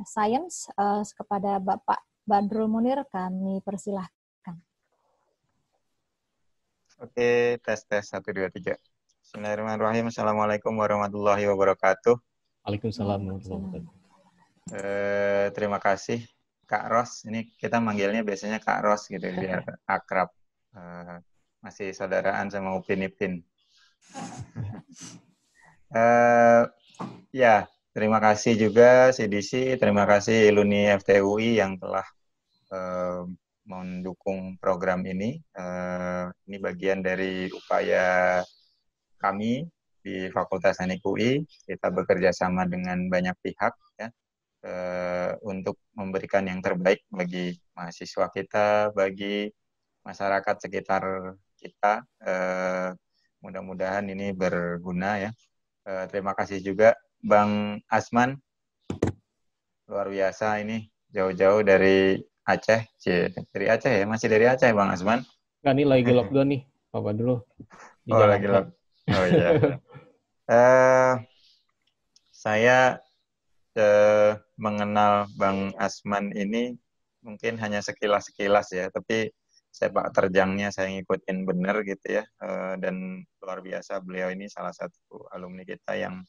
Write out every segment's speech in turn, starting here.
Science kepada Bapak Badrul Munir, kami persilahkan. Oke, tes 1, 2, 3. Bismillahirrahmanirrahim. Assalamualaikum warahmatullahi wabarakatuh. Waalaikumsalam warahmatullahi wabarakatuh. Terima kasih Kak Ros. Ini kita manggilnya biasanya Kak Ros gitu biar akrab. Masih saudaraan sama Upin Ipin. Ya, terima kasih juga CDC, terima kasih Iluni FTUI yang telah mendukung program ini. Ini bagian dari upaya kami di Fakultas Teknik UI. Kita bekerja sama dengan banyak pihak ya, untuk memberikan yang terbaik bagi mahasiswa kita, bagi masyarakat sekitar kita. Mudah-mudahan ini berguna ya. Terima kasih juga Bang Asman, luar biasa ini jauh-jauh dari Aceh, dari Aceh ya, masih dari Aceh Bang Asman? Nggak, nih lagi lockdown nih, Bapak dulu. Oh lagi lockdown. Oh iya. Saya mengenal Bang Asman ini mungkin hanya sekilas-sekilas ya, tapi sepak terjangnya saya ngikutin bener gitu ya, dan luar biasa beliau ini salah satu alumni kita yang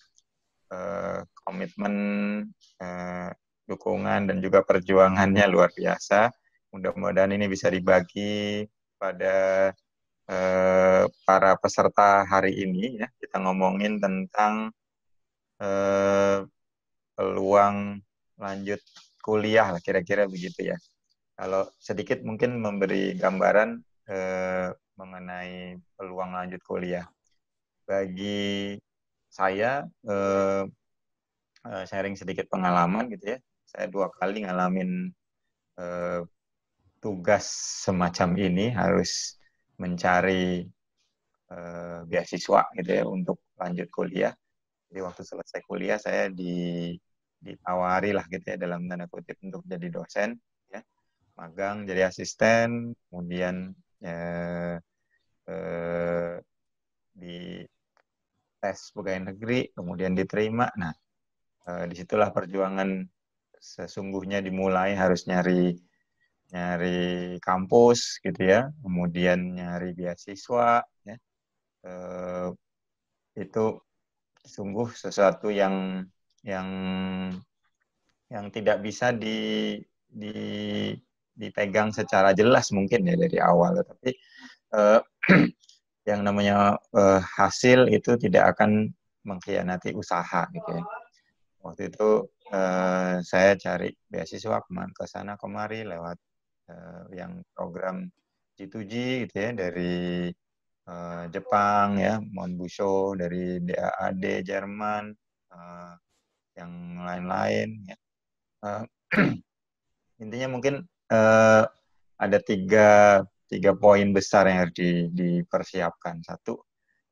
komitmen, dukungan dan juga perjuangannya luar biasa. Mudah-mudahan ini bisa dibagi pada para peserta hari ini ya. Kita ngomongin tentang peluang lanjut kuliah lah kira-kira begitu ya. Kalau sedikit mungkin memberi gambaran mengenai peluang lanjut kuliah. Bagi saya sharing sedikit pengalaman gitu ya. Saya 2 kali ngalamin tugas semacam ini, harus mencari beasiswa gitu ya untuk lanjut kuliah. Jadi waktu selesai kuliah saya ditawari lah gitu ya dalam tanda kutip untuk jadi dosen ya, magang jadi asisten, kemudian di tes pegawai negeri, kemudian diterima. Nah, disitulah perjuangan sesungguhnya dimulai, harus nyari kampus gitu ya, kemudian nyari beasiswa ya. Itu sungguh sesuatu yang tidak bisa dipegang secara jelas mungkin ya dari awal, tapi yang namanya hasil itu tidak akan mengkhianati usaha gitu ya. Waktu itu saya cari beasiswa ke sana kemari lewat yang program G2G gitu ya, dari Jepang ya, Monbusho, dari DAAD Jerman, yang lain-lain ya. Intinya mungkin ada tiga poin besar yang harus dipersiapkan. Satu,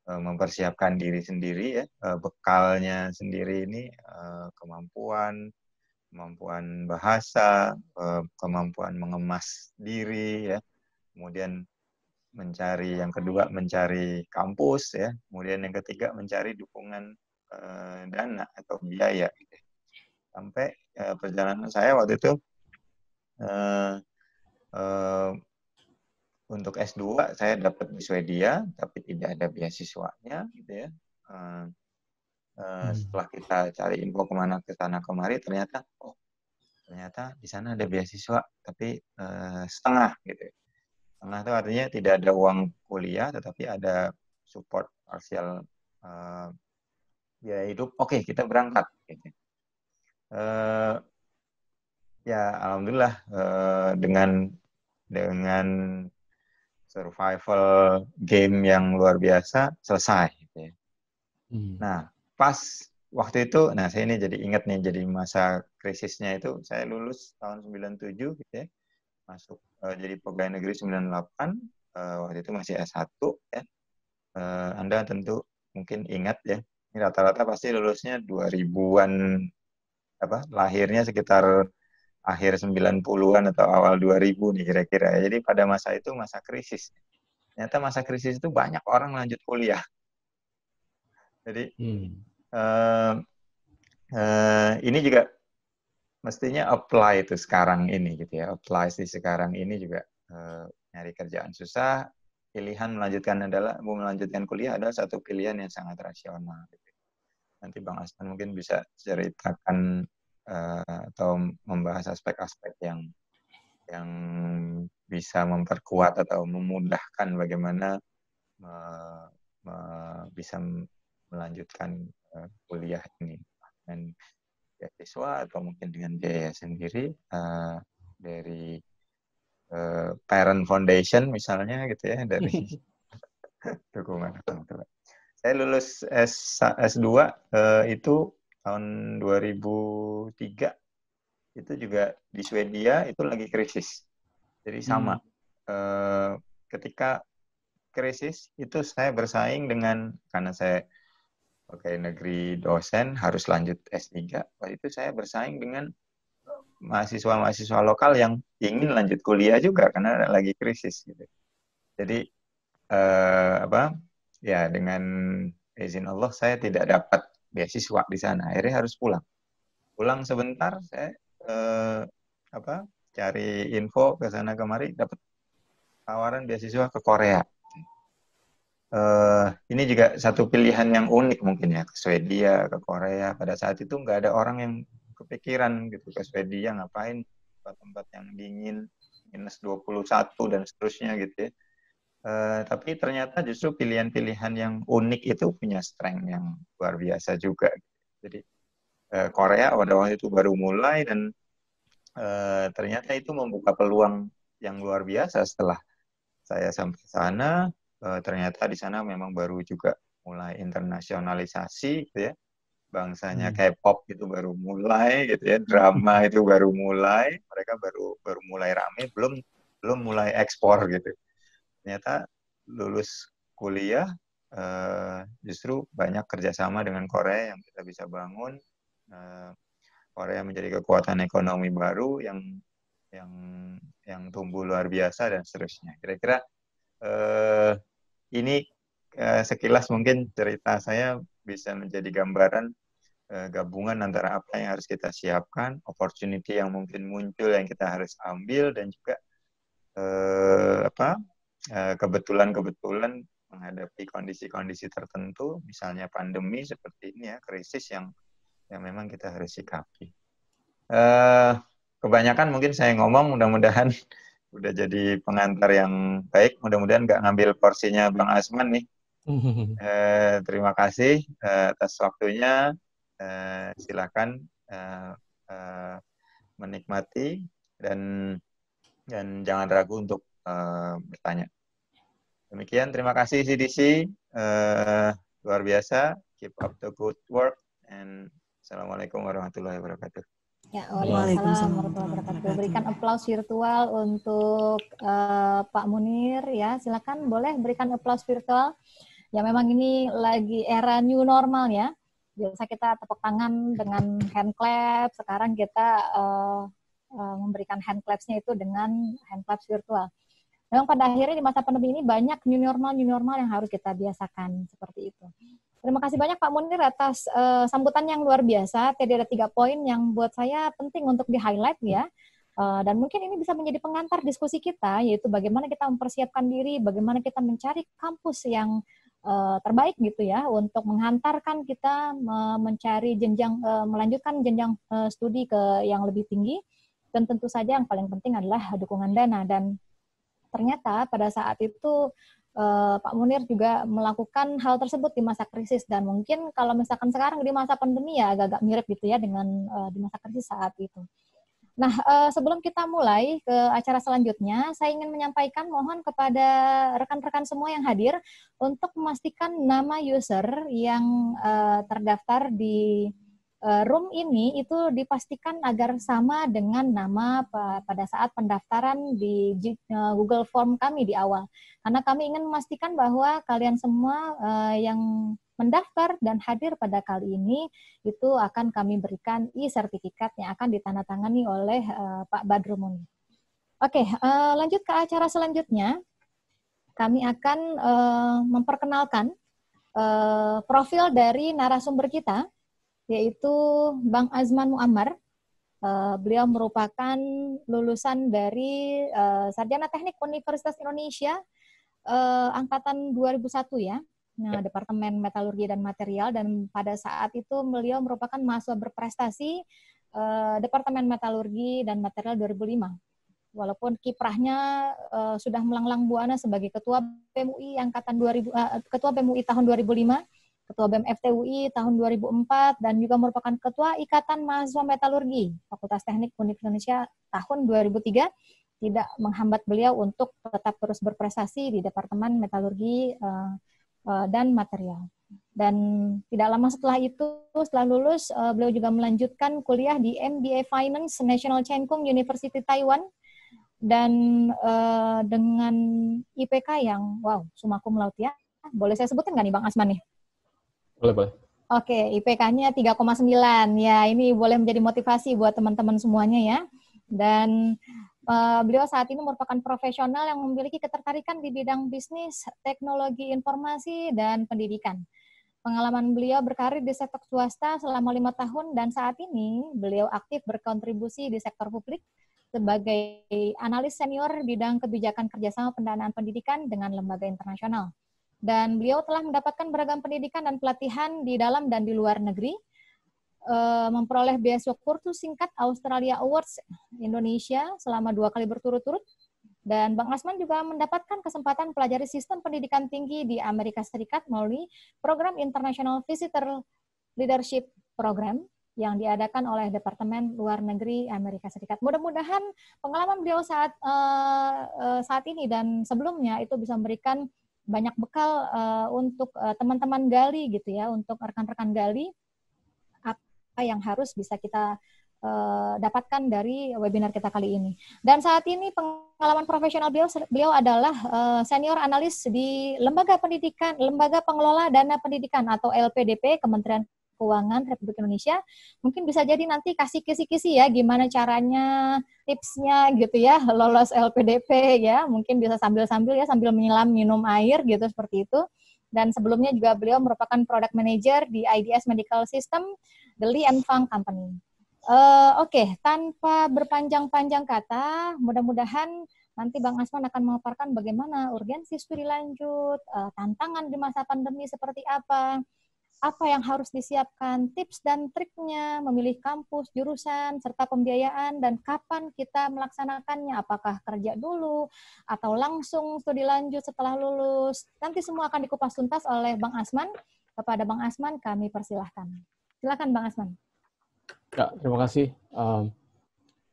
mempersiapkan diri sendiri ya, bekalnya sendiri ini, kemampuan bahasa, kemampuan mengemas diri ya, kemudian yang kedua mencari kampus ya, kemudian yang ketiga mencari dukungan dana atau biaya gitu. Sampai perjalanan saya waktu itu untuk S2 saya dapat di Swedia tapi tidak ada beasiswanya gitu ya. Setelah kita cari info ke sana kemari, ternyata di sana ada beasiswa tapi setengah gitu ya. Setengah itu artinya tidak ada uang kuliah tetapi ada support parsial biaya hidup. Oke, kita berangkat gitu. Ya alhamdulillah dengan survival game yang luar biasa selesai gitu ya. Nah, pas waktu itu, saya ini jadi ingat nih, jadi masa krisisnya itu, saya lulus tahun 97 gitu ya, masuk jadi pegawai negeri 98, waktu itu masih S1 ya. Anda tentu mungkin ingat ya, ini rata-rata pasti lulusnya 2000-an, lahirnya sekitar akhir 90-an atau awal 2000 nih kira-kira. Jadi pada masa itu masa krisis. Ternyata masa krisis itu banyak orang lanjut kuliah. Jadi ini juga mestinya apply itu sekarang ini gitu ya, apply di sekarang ini juga nyari kerjaan susah, pilihan melanjutkan kuliah adalah satu pilihan yang sangat rasional. Gitu. Nanti Bang Asman mungkin bisa ceritakan atau membahas aspek-aspek yang bisa memperkuat atau memudahkan bagaimana bisa melanjutkan kuliah ini dengan beasiswa atau mungkin dengan biaya sendiri dari parent foundation misalnya gitu ya, dari dukungan orang tua. Saya lulus S2 itu tahun 2003, itu juga di Swedia itu lagi krisis. Jadi sama, ketika krisis itu saya bersaing dengan, karena saya pegawai negeri dosen harus lanjut S3, waktu itu saya bersaing dengan mahasiswa-mahasiswa lokal yang ingin lanjut kuliah juga karena lagi krisis gitu. Jadi ya dengan izin Allah saya tidak dapat beasiswa di sana, akhirnya harus pulang sebentar. Saya cari info ke sana kemari, dapat tawaran beasiswa ke Korea. Ini juga satu pilihan yang unik mungkin ya, ke Swedia, ke Korea. Pada saat itu nggak ada orang yang kepikiran gitu ke Swedia, ngapain tempat yang dingin, minus 21 dan seterusnya gitu ya. Tapi ternyata justru pilihan-pilihan yang unik itu punya strength yang luar biasa juga. Jadi Korea pada waktu itu baru mulai dan ternyata itu membuka peluang yang luar biasa setelah saya sampai sana. Ternyata di sana memang baru juga mulai internasionalisasi gitu ya. Bangsanya K-pop itu baru mulai gitu ya, drama itu baru mulai, mereka baru mulai rame, belum mulai ekspor gitu. Ternyata lulus kuliah justru banyak kerjasama dengan Korea yang kita bisa bangun. Korea menjadi kekuatan ekonomi baru yang tumbuh luar biasa dan seterusnya. Kira-kira ini sekilas mungkin cerita saya bisa menjadi gambaran gabungan antara apa yang harus kita siapkan, opportunity yang mungkin muncul yang kita harus ambil, dan juga kebetulan menghadapi kondisi-kondisi tertentu, misalnya pandemi seperti ini ya, krisis yang memang kita harus sikapi. Kebanyakan mungkin saya ngomong, mudah-mudahan udah jadi pengantar yang baik, mudah-mudahan nggak ngambil porsinya Bang Asman nih. Terima kasih atas waktunya. Silakan menikmati dan jangan ragu untuk bertanya. Demikian, terima kasih CDC, luar biasa. Keep up the good work, and Assalamualaikum warahmatullahi wabarakatuh. Ya, waalaikumsalam warahmatullahi wabarakatuh. Berikan aplaus virtual untuk Pak Munir ya. Silakan boleh berikan aplaus virtual. Ya, memang ini lagi era new normal ya. Biasa kita tepuk tangan dengan hand clap, sekarang kita memberikan hand claps-nya itu dengan hand claps virtual. Memang pada akhirnya di masa pandemi ini banyak new normal yang harus kita biasakan seperti itu. Terima kasih banyak Pak Munir atas sambutan yang luar biasa. Tadi ada 3 poin yang buat saya penting untuk di-highlight ya. Dan mungkin ini bisa menjadi pengantar diskusi kita, yaitu bagaimana kita mempersiapkan diri, bagaimana kita mencari kampus yang terbaik gitu ya, untuk menghantarkan kita mencari jenjang, melanjutkan jenjang studi ke yang lebih tinggi. Dan tentu saja yang paling penting adalah dukungan dana. Dan ternyata pada saat itu Pak Munir juga melakukan hal tersebut di masa krisis, dan mungkin kalau misalkan sekarang di masa pandemi ya agak-agak mirip gitu ya dengan di masa krisis saat itu. Nah, sebelum kita mulai ke acara selanjutnya, saya ingin menyampaikan mohon kepada rekan-rekan semua yang hadir untuk memastikan nama user yang terdaftar di room ini itu dipastikan agar sama dengan nama pada saat pendaftaran di Google Form kami di awal. Karena kami ingin memastikan bahwa kalian semua yang mendaftar dan hadir pada kali ini itu akan kami berikan e-sertifikat yang akan ditandatangani oleh Pak Badrul Munir. Oke, lanjut ke acara selanjutnya. Kami akan memperkenalkan profil dari narasumber kita, yaitu Bang Azman Muammar. Beliau merupakan lulusan dari Sarjana Teknik Universitas Indonesia angkatan 2001 ya. Nah, Departemen Metalurgi dan Material, dan pada saat itu beliau merupakan mahasiswa berprestasi Departemen Metalurgi dan Material 2005. Walaupun kiprahnya sudah melanglang buana sebagai Ketua BEM UI angkatan 2000, Ketua BEM UI tahun 2005, Ketua BEM FTUI tahun 2004, dan juga merupakan Ketua Ikatan Mahasiswa Metalurgi Fakultas Teknik Universitas Indonesia tahun 2003, tidak menghambat beliau untuk tetap terus berprestasi di Departemen Metalurgi dan Material. Dan tidak lama setelah itu, setelah lulus, beliau juga melanjutkan kuliah di MBA Finance National Cheng Kung University Taiwan, dan dengan IPK yang wow, summa cum laude ya. Boleh saya sebutin nggak nih Bang Asman nih? Boleh. Oke, IPK-nya 3,9. Ya, ini boleh menjadi motivasi buat teman-teman semuanya ya. Dan beliau saat ini merupakan profesional yang memiliki ketertarikan di bidang bisnis, teknologi informasi, dan pendidikan. Pengalaman beliau berkarir di sektor swasta selama 5 tahun, dan saat ini beliau aktif berkontribusi di sektor publik sebagai analis senior bidang kebijakan kerjasama pendanaan pendidikan dengan lembaga internasional. Dan beliau telah mendapatkan beragam pendidikan dan pelatihan di dalam dan di luar negeri, memperoleh beasiswa kursus singkat Australia Awards Indonesia selama 2 kali berturut-turut. Dan Bang Asman juga mendapatkan kesempatan pelajari sistem pendidikan tinggi di Amerika Serikat melalui program International Visitor Leadership Program yang diadakan oleh Departemen Luar Negeri Amerika Serikat. Mudah-mudahan pengalaman beliau saat ini dan sebelumnya itu bisa memberikan banyak bekal untuk teman-teman Gali gitu ya, untuk rekan-rekan Gali, apa yang harus bisa kita dapatkan dari webinar kita kali ini. Dan saat ini pengalaman profesional beliau adalah senior analis di Lembaga Pengelola Dana Pendidikan atau LPDP Kementerian Keuangan Republik Indonesia. Mungkin bisa jadi nanti kasih kisi-kisi ya gimana caranya, tipsnya gitu ya lolos LPDP ya. Mungkin bisa sambil menyelam minum air gitu seperti itu. Dan sebelumnya juga beliau merupakan product manager di IDS Medical System, the Lee and Fung Company. Oke, tanpa berpanjang-panjang kata, mudah-mudahan nanti Bang Asman akan memaparkan bagaimana urgensi studi lanjut, tantangan di masa pandemi seperti apa yang harus disiapkan, tips dan triknya, memilih kampus, jurusan, serta pembiayaan, dan kapan kita melaksanakannya, apakah kerja dulu, atau langsung studi lanjut setelah lulus. Nanti semua akan dikupas tuntas oleh Bang Asman. Kepada Bang Asman, kami persilahkan. Silakan Bang Asman. Ya, terima kasih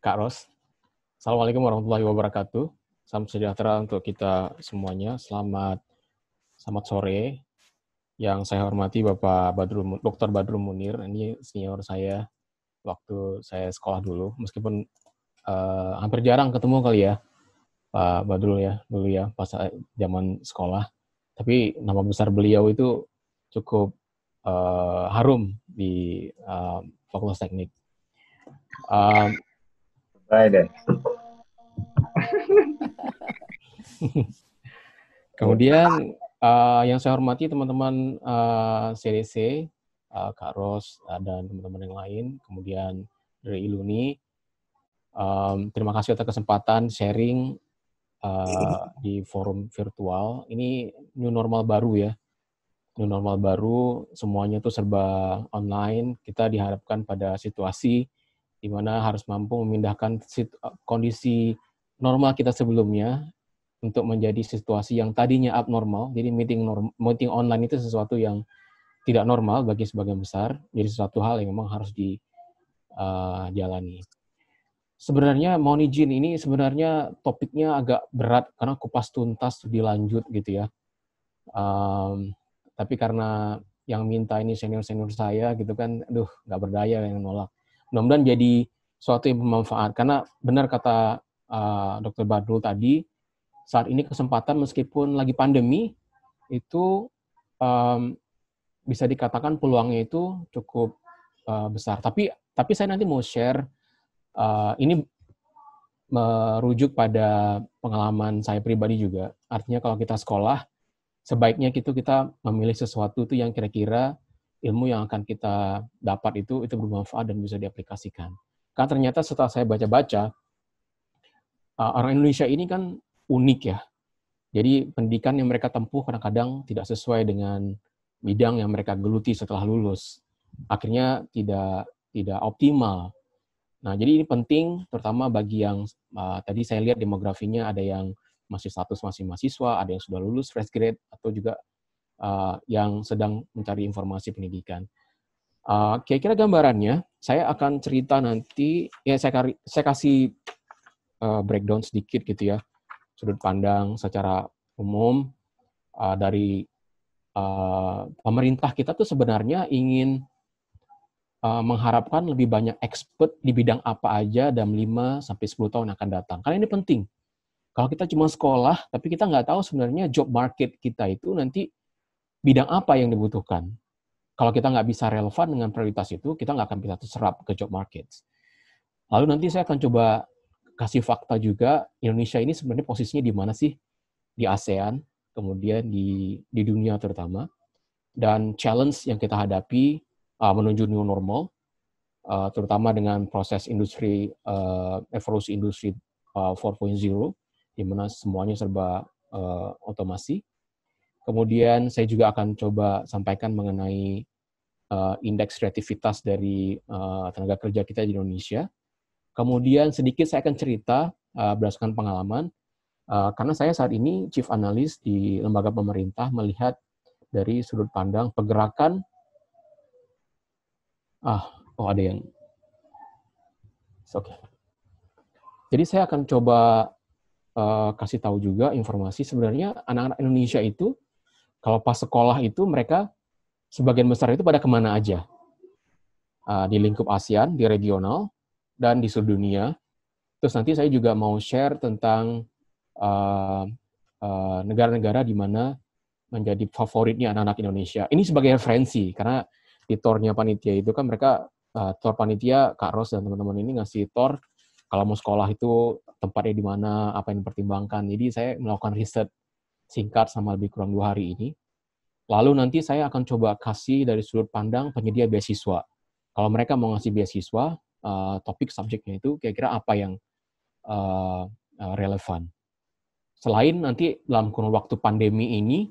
Kak Ros. Assalamualaikum warahmatullahi wabarakatuh. Salam sejahtera untuk kita semuanya. Selamat sore. Yang saya hormati Bapak Dr. Badrul Munir, ini senior saya waktu saya sekolah dulu, meskipun hampir jarang ketemu kali ya Pak Badrul ya, dulu ya pas zaman sekolah. Tapi nama besar beliau itu cukup harum di Fakultas Teknik. Baik deh. Kemudian yang saya hormati teman-teman CDC, Kak Ros, dan teman-teman yang lain, kemudian dari Iluni, terima kasih atas kesempatan sharing di forum virtual. Ini new normal baru ya, new normal baru, semuanya tuh serba online. Kita diharapkan pada situasi di mana harus mampu memindahkan kondisi normal kita sebelumnya untuk menjadi situasi yang tadinya abnormal. Jadi meeting online itu sesuatu yang tidak normal bagi sebagian besar. Jadi sesuatu hal yang memang harus dijalani. Sebenarnya mohon izin, ini sebenarnya topiknya agak berat karena kupas tuntas studi lanjut gitu ya. Tapi karena yang minta ini senior-senior saya gitu kan, nggak berdaya yang nolak. Mudah-mudahan jadi sesuatu yang bermanfaat. Karena benar kata Dr. Badrul tadi, saat ini kesempatan meskipun lagi pandemi, itu bisa dikatakan peluangnya itu cukup besar. Tapi saya nanti mau share, ini merujuk pada pengalaman saya pribadi juga. Artinya kalau kita sekolah, sebaiknya kita memilih sesuatu itu yang kira-kira ilmu yang akan kita dapat itu bermanfaat dan bisa diaplikasikan. Karena ternyata setelah saya baca-baca, orang Indonesia ini kan unik ya. Jadi pendidikan yang mereka tempuh kadang-kadang tidak sesuai dengan bidang yang mereka geluti setelah lulus. Akhirnya tidak optimal. Nah, jadi ini penting terutama bagi yang tadi saya lihat demografinya ada yang masih status masih mahasiswa, ada yang sudah lulus fresh grade, atau juga yang sedang mencari informasi pendidikan. Kira-kira gambarannya, saya akan cerita nanti, ya saya kasih breakdown sedikit gitu ya, sudut pandang secara umum dari pemerintah kita tuh sebenarnya ingin mengharapkan lebih banyak expert di bidang apa aja dalam 5-10 tahun akan datang. Karena ini penting. Kalau kita cuma sekolah, tapi kita nggak tahu sebenarnya job market kita itu nanti bidang apa yang dibutuhkan. Kalau kita nggak bisa relevan dengan prioritas itu, kita nggak akan bisa terserap ke job market. Lalu nanti saya akan coba kasih fakta juga, Indonesia ini sebenarnya posisinya di mana sih? Di ASEAN, kemudian di dunia terutama, dan challenge yang kita hadapi menuju new normal, terutama dengan proses industri, evolusi industri 4.0, di mana semuanya serba otomasi. Kemudian saya juga akan coba sampaikan mengenai indeks kreativitas dari tenaga kerja kita di Indonesia. Kemudian sedikit saya akan cerita berdasarkan pengalaman, karena saya saat ini Chief Analyst di lembaga pemerintah melihat dari sudut pandang pergerakan. Ada yang. Oke. Jadi saya akan coba kasih tahu juga informasi sebenarnya anak-anak Indonesia itu kalau pas sekolah itu mereka sebagian besar itu pada kemana aja di lingkup ASEAN, di regional, dan di seluruh dunia. Terus nanti saya juga mau share tentang negara-negara di mana menjadi favoritnya anak-anak Indonesia. Ini sebagai referensi, karena di tornya panitia itu kan mereka, tor panitia, Kak Ros dan teman-teman ini ngasih tor, kalau mau sekolah itu tempatnya di mana, apa yang dipertimbangkan. Jadi saya melakukan riset singkat sama lebih kurang 2 hari ini. Lalu nanti saya akan coba kasih dari sudut pandang penyedia beasiswa. Kalau mereka mau ngasih beasiswa, topik subjeknya itu kira-kira apa yang relevan. Selain nanti dalam kurun waktu pandemi ini,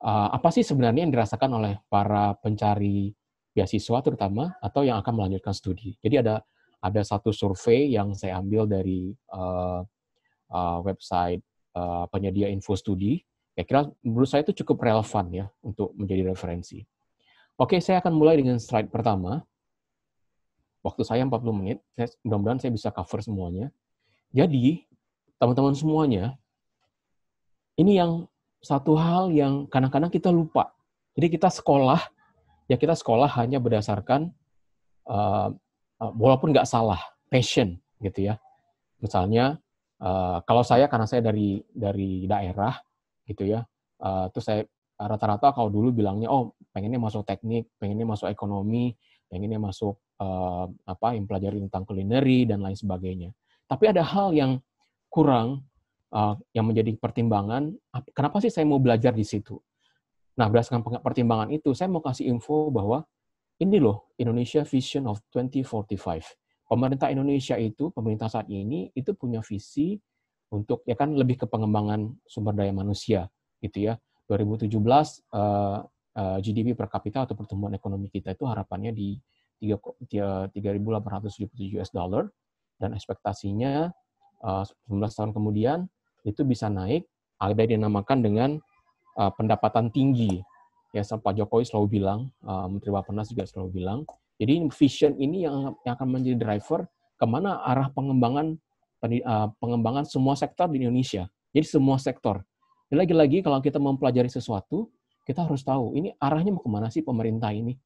apa sih sebenarnya yang dirasakan oleh para pencari beasiswa terutama atau yang akan melanjutkan studi. Jadi ada satu survei yang saya ambil dari website penyedia info studi. Kira-kira menurut saya itu cukup relevan ya untuk menjadi referensi. Oke, saya akan mulai dengan slide pertama. Waktu saya 40 menit, mudah-mudahan saya bisa cover semuanya. Jadi, teman-teman semuanya, ini yang satu hal yang kadang-kadang kita lupa. Jadi kita sekolah hanya berdasarkan, walaupun nggak salah, passion gitu ya. Misalnya, kalau saya karena saya dari daerah gitu ya, terus saya rata-rata kalau dulu bilangnya, pengennya masuk teknik, pengennya masuk ekonomi, pengennya masuk yang pelajari tentang kulineri dan lain sebagainya. Tapi ada hal yang kurang yang menjadi pertimbangan, kenapa sih saya mau belajar di situ? Nah, berdasarkan pertimbangan itu, saya mau kasih info bahwa ini loh, Indonesia Vision of 2045. Pemerintah Indonesia itu, pemerintah saat ini, itu punya visi untuk, ya kan, lebih ke pengembangan sumber daya manusia, gitu ya. 2017, GDP per kapita atau pertumbuhan ekonomi kita itu harapannya di 3.877 US dollar, dan ekspektasinya 19 tahun kemudian itu bisa naik, ada yang dinamakan dengan pendapatan tinggi. Ya, Pak Jokowi selalu bilang, Menteri Bappenas juga selalu bilang. Jadi vision ini yang akan menjadi driver kemana arah pengembangan semua sektor di Indonesia. Jadi semua sektor. Dan lagi-lagi kalau kita mempelajari sesuatu, kita harus tahu ini arahnya mau kemana sih pemerintah ini.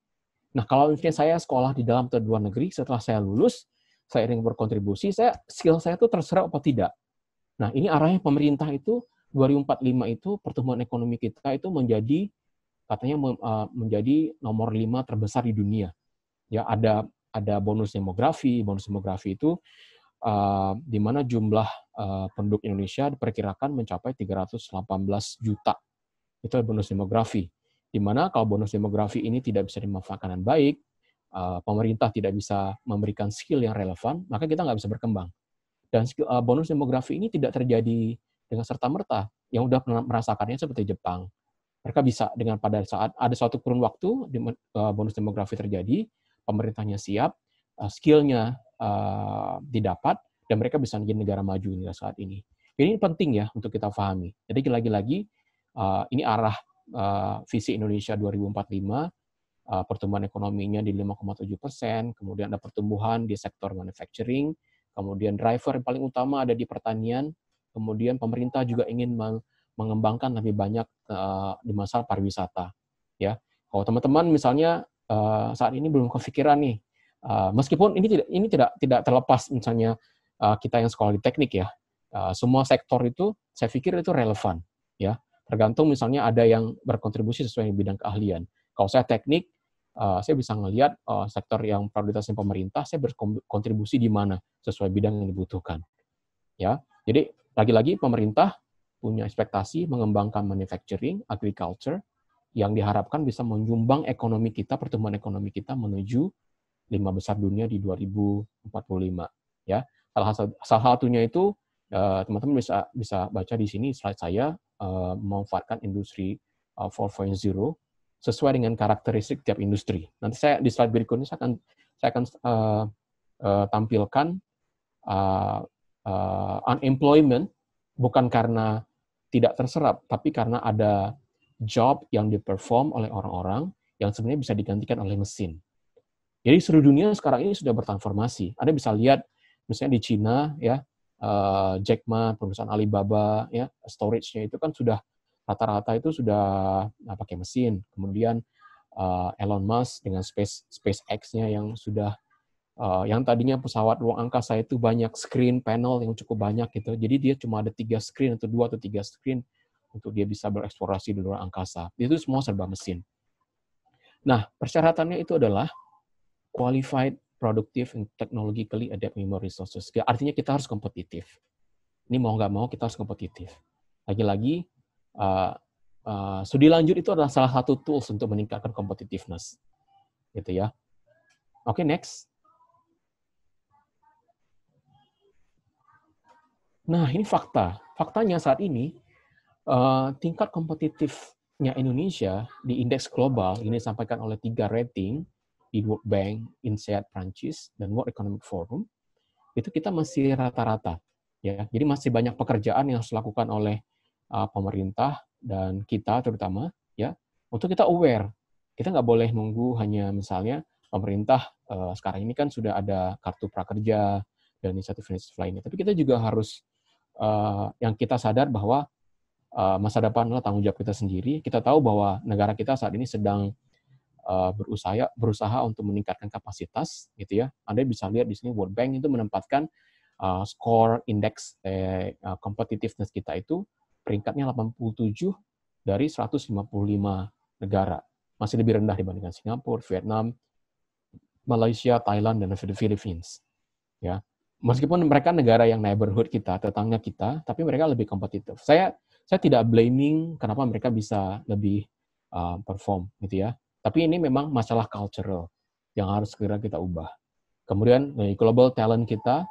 Nah, kalau misalnya saya sekolah di dalam atau luar negeri, setelah saya lulus, saya ingin berkontribusi, skill saya itu terserap apa tidak. Nah, ini arahnya pemerintah itu 2045 itu pertumbuhan ekonomi kita itu katanya menjadi nomor 5 terbesar di dunia. Ya, ada bonus demografi. Bonus demografi itu di mana jumlah penduduk Indonesia diperkirakan mencapai 318 juta. Itu bonus demografi. Di mana kalau bonus demografi ini tidak bisa dimanfaatkan dengan baik, pemerintah tidak bisa memberikan skill yang relevan, maka kita nggak bisa berkembang. Dan bonus demografi ini tidak terjadi dengan serta-merta. Yang udah pernah merasakannya seperti Jepang. Mereka bisa dengan pada saat ada suatu kurun waktu bonus demografi terjadi, pemerintahnya siap, skill-nya didapat, dan mereka bisa menjadi negara maju hingga saat ini. Ini penting ya untuk kita pahami. Jadi lagi-lagi ini arah visi Indonesia 2045, pertumbuhan ekonominya di 5,7%, kemudian ada pertumbuhan di sektor manufacturing, kemudian driver yang paling utama ada di pertanian, kemudian pemerintah juga ingin mengembangkan lebih banyak di masalah pariwisata. Ya, kalau teman-teman misalnya saat ini belum kepikiran nih, meskipun ini tidak terlepas misalnya kita yang sekolah di teknik ya, semua sektor itu saya pikir itu relevan. Ya, tergantung misalnya ada yang berkontribusi sesuai bidang keahlian. Kalau saya teknik, saya bisa melihat sektor yang prioritasnya pemerintah, saya berkontribusi di mana sesuai bidang yang dibutuhkan. Ya, jadi lagi-lagi pemerintah punya ekspektasi mengembangkan manufacturing, agriculture, yang diharapkan bisa menyumbang ekonomi kita, pertumbuhan ekonomi kita menuju 5 besar dunia di 2045. Ya, salah satunya itu teman-teman bisa baca di sini slide saya, memanfaatkan industri 4.0 sesuai dengan karakteristik tiap industri. Nanti saya di slide berikutnya saya akan tampilkan unemployment bukan karena tidak terserap, tapi karena ada job yang diperform oleh orang-orang yang sebenarnya bisa digantikan oleh mesin. Jadi seluruh dunia sekarang ini sudah bertransformasi. Anda bisa lihat misalnya di Cina ya, Jack Ma, perusahaan Alibaba ya, storage-nya itu kan sudah rata-rata itu sudah pakai mesin. Kemudian Elon Musk dengan SpaceX-nya yang sudah yang tadinya pesawat ruang angkasa itu banyak screen panel yang cukup banyak gitu. Jadi dia cuma ada 3 screen atau 2 atau 3 screen untuk dia bisa bereksplorasi di luar angkasa. Itu semua serba mesin. Nah, persyaratannya itu adalah qualified, productive, and technologically adaptive human resources. Artinya kita harus kompetitif. Ini mau nggak mau kita harus kompetitif. Lagi-lagi, studi lanjut itu adalah salah satu tools untuk meningkatkan competitiveness. Gitu ya. Oke, next. Nah, ini fakta. Faktanya saat ini, tingkat kompetitifnya Indonesia di indeks global, ini disampaikan oleh 3 rating, di World Bank, INSEAD Prancis, dan World Economic Forum, itu kita masih rata-rata. Ya. Jadi masih banyak pekerjaan yang harus dilakukan oleh pemerintah dan kita terutama, ya, untuk kita aware. Kita nggak boleh nunggu hanya misalnya pemerintah sekarang ini kan sudah ada kartu prakerja dan inisiatif-inisiatif lainnya. Tapi kita juga harus yang kita sadar bahwa masa depan adalah tanggung jawab kita sendiri. Kita tahu bahwa negara kita saat ini sedang berusaha untuk meningkatkan kapasitas, gitu ya. Anda bisa lihat di sini World Bank itu menempatkan skor indeks competitiveness kita itu peringkatnya 87 dari 155 negara. Masih lebih rendah dibandingkan Singapura, Vietnam, Malaysia, Thailand, dan Philippines. Ya. Meskipun mereka negara yang neighborhood kita, tetangga kita, tapi mereka lebih kompetitif. Saya tidak blaming kenapa mereka bisa lebih perform, gitu ya. Tapi ini memang masalah cultural yang harus segera kita ubah. Kemudian dari global talent kita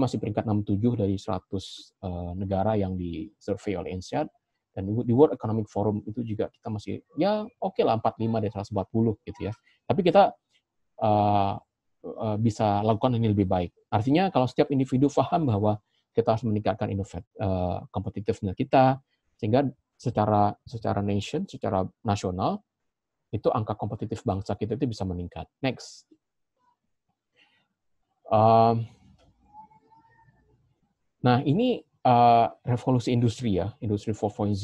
masih peringkat 67 dari 100 negara yang disurvey oleh INSEAD, dan di World Economic Forum itu juga kita masih ya oke lah 45 dari 140 gitu ya. Tapi kita bisa lakukan ini lebih baik. Artinya kalau setiap individu paham bahwa kita harus meningkatkan kompetitifnya kita, sehingga secara nation, secara nasional, itu angka kompetitif bangsa kita itu bisa meningkat. Next. Nah, ini revolusi industri ya, industri 4.0.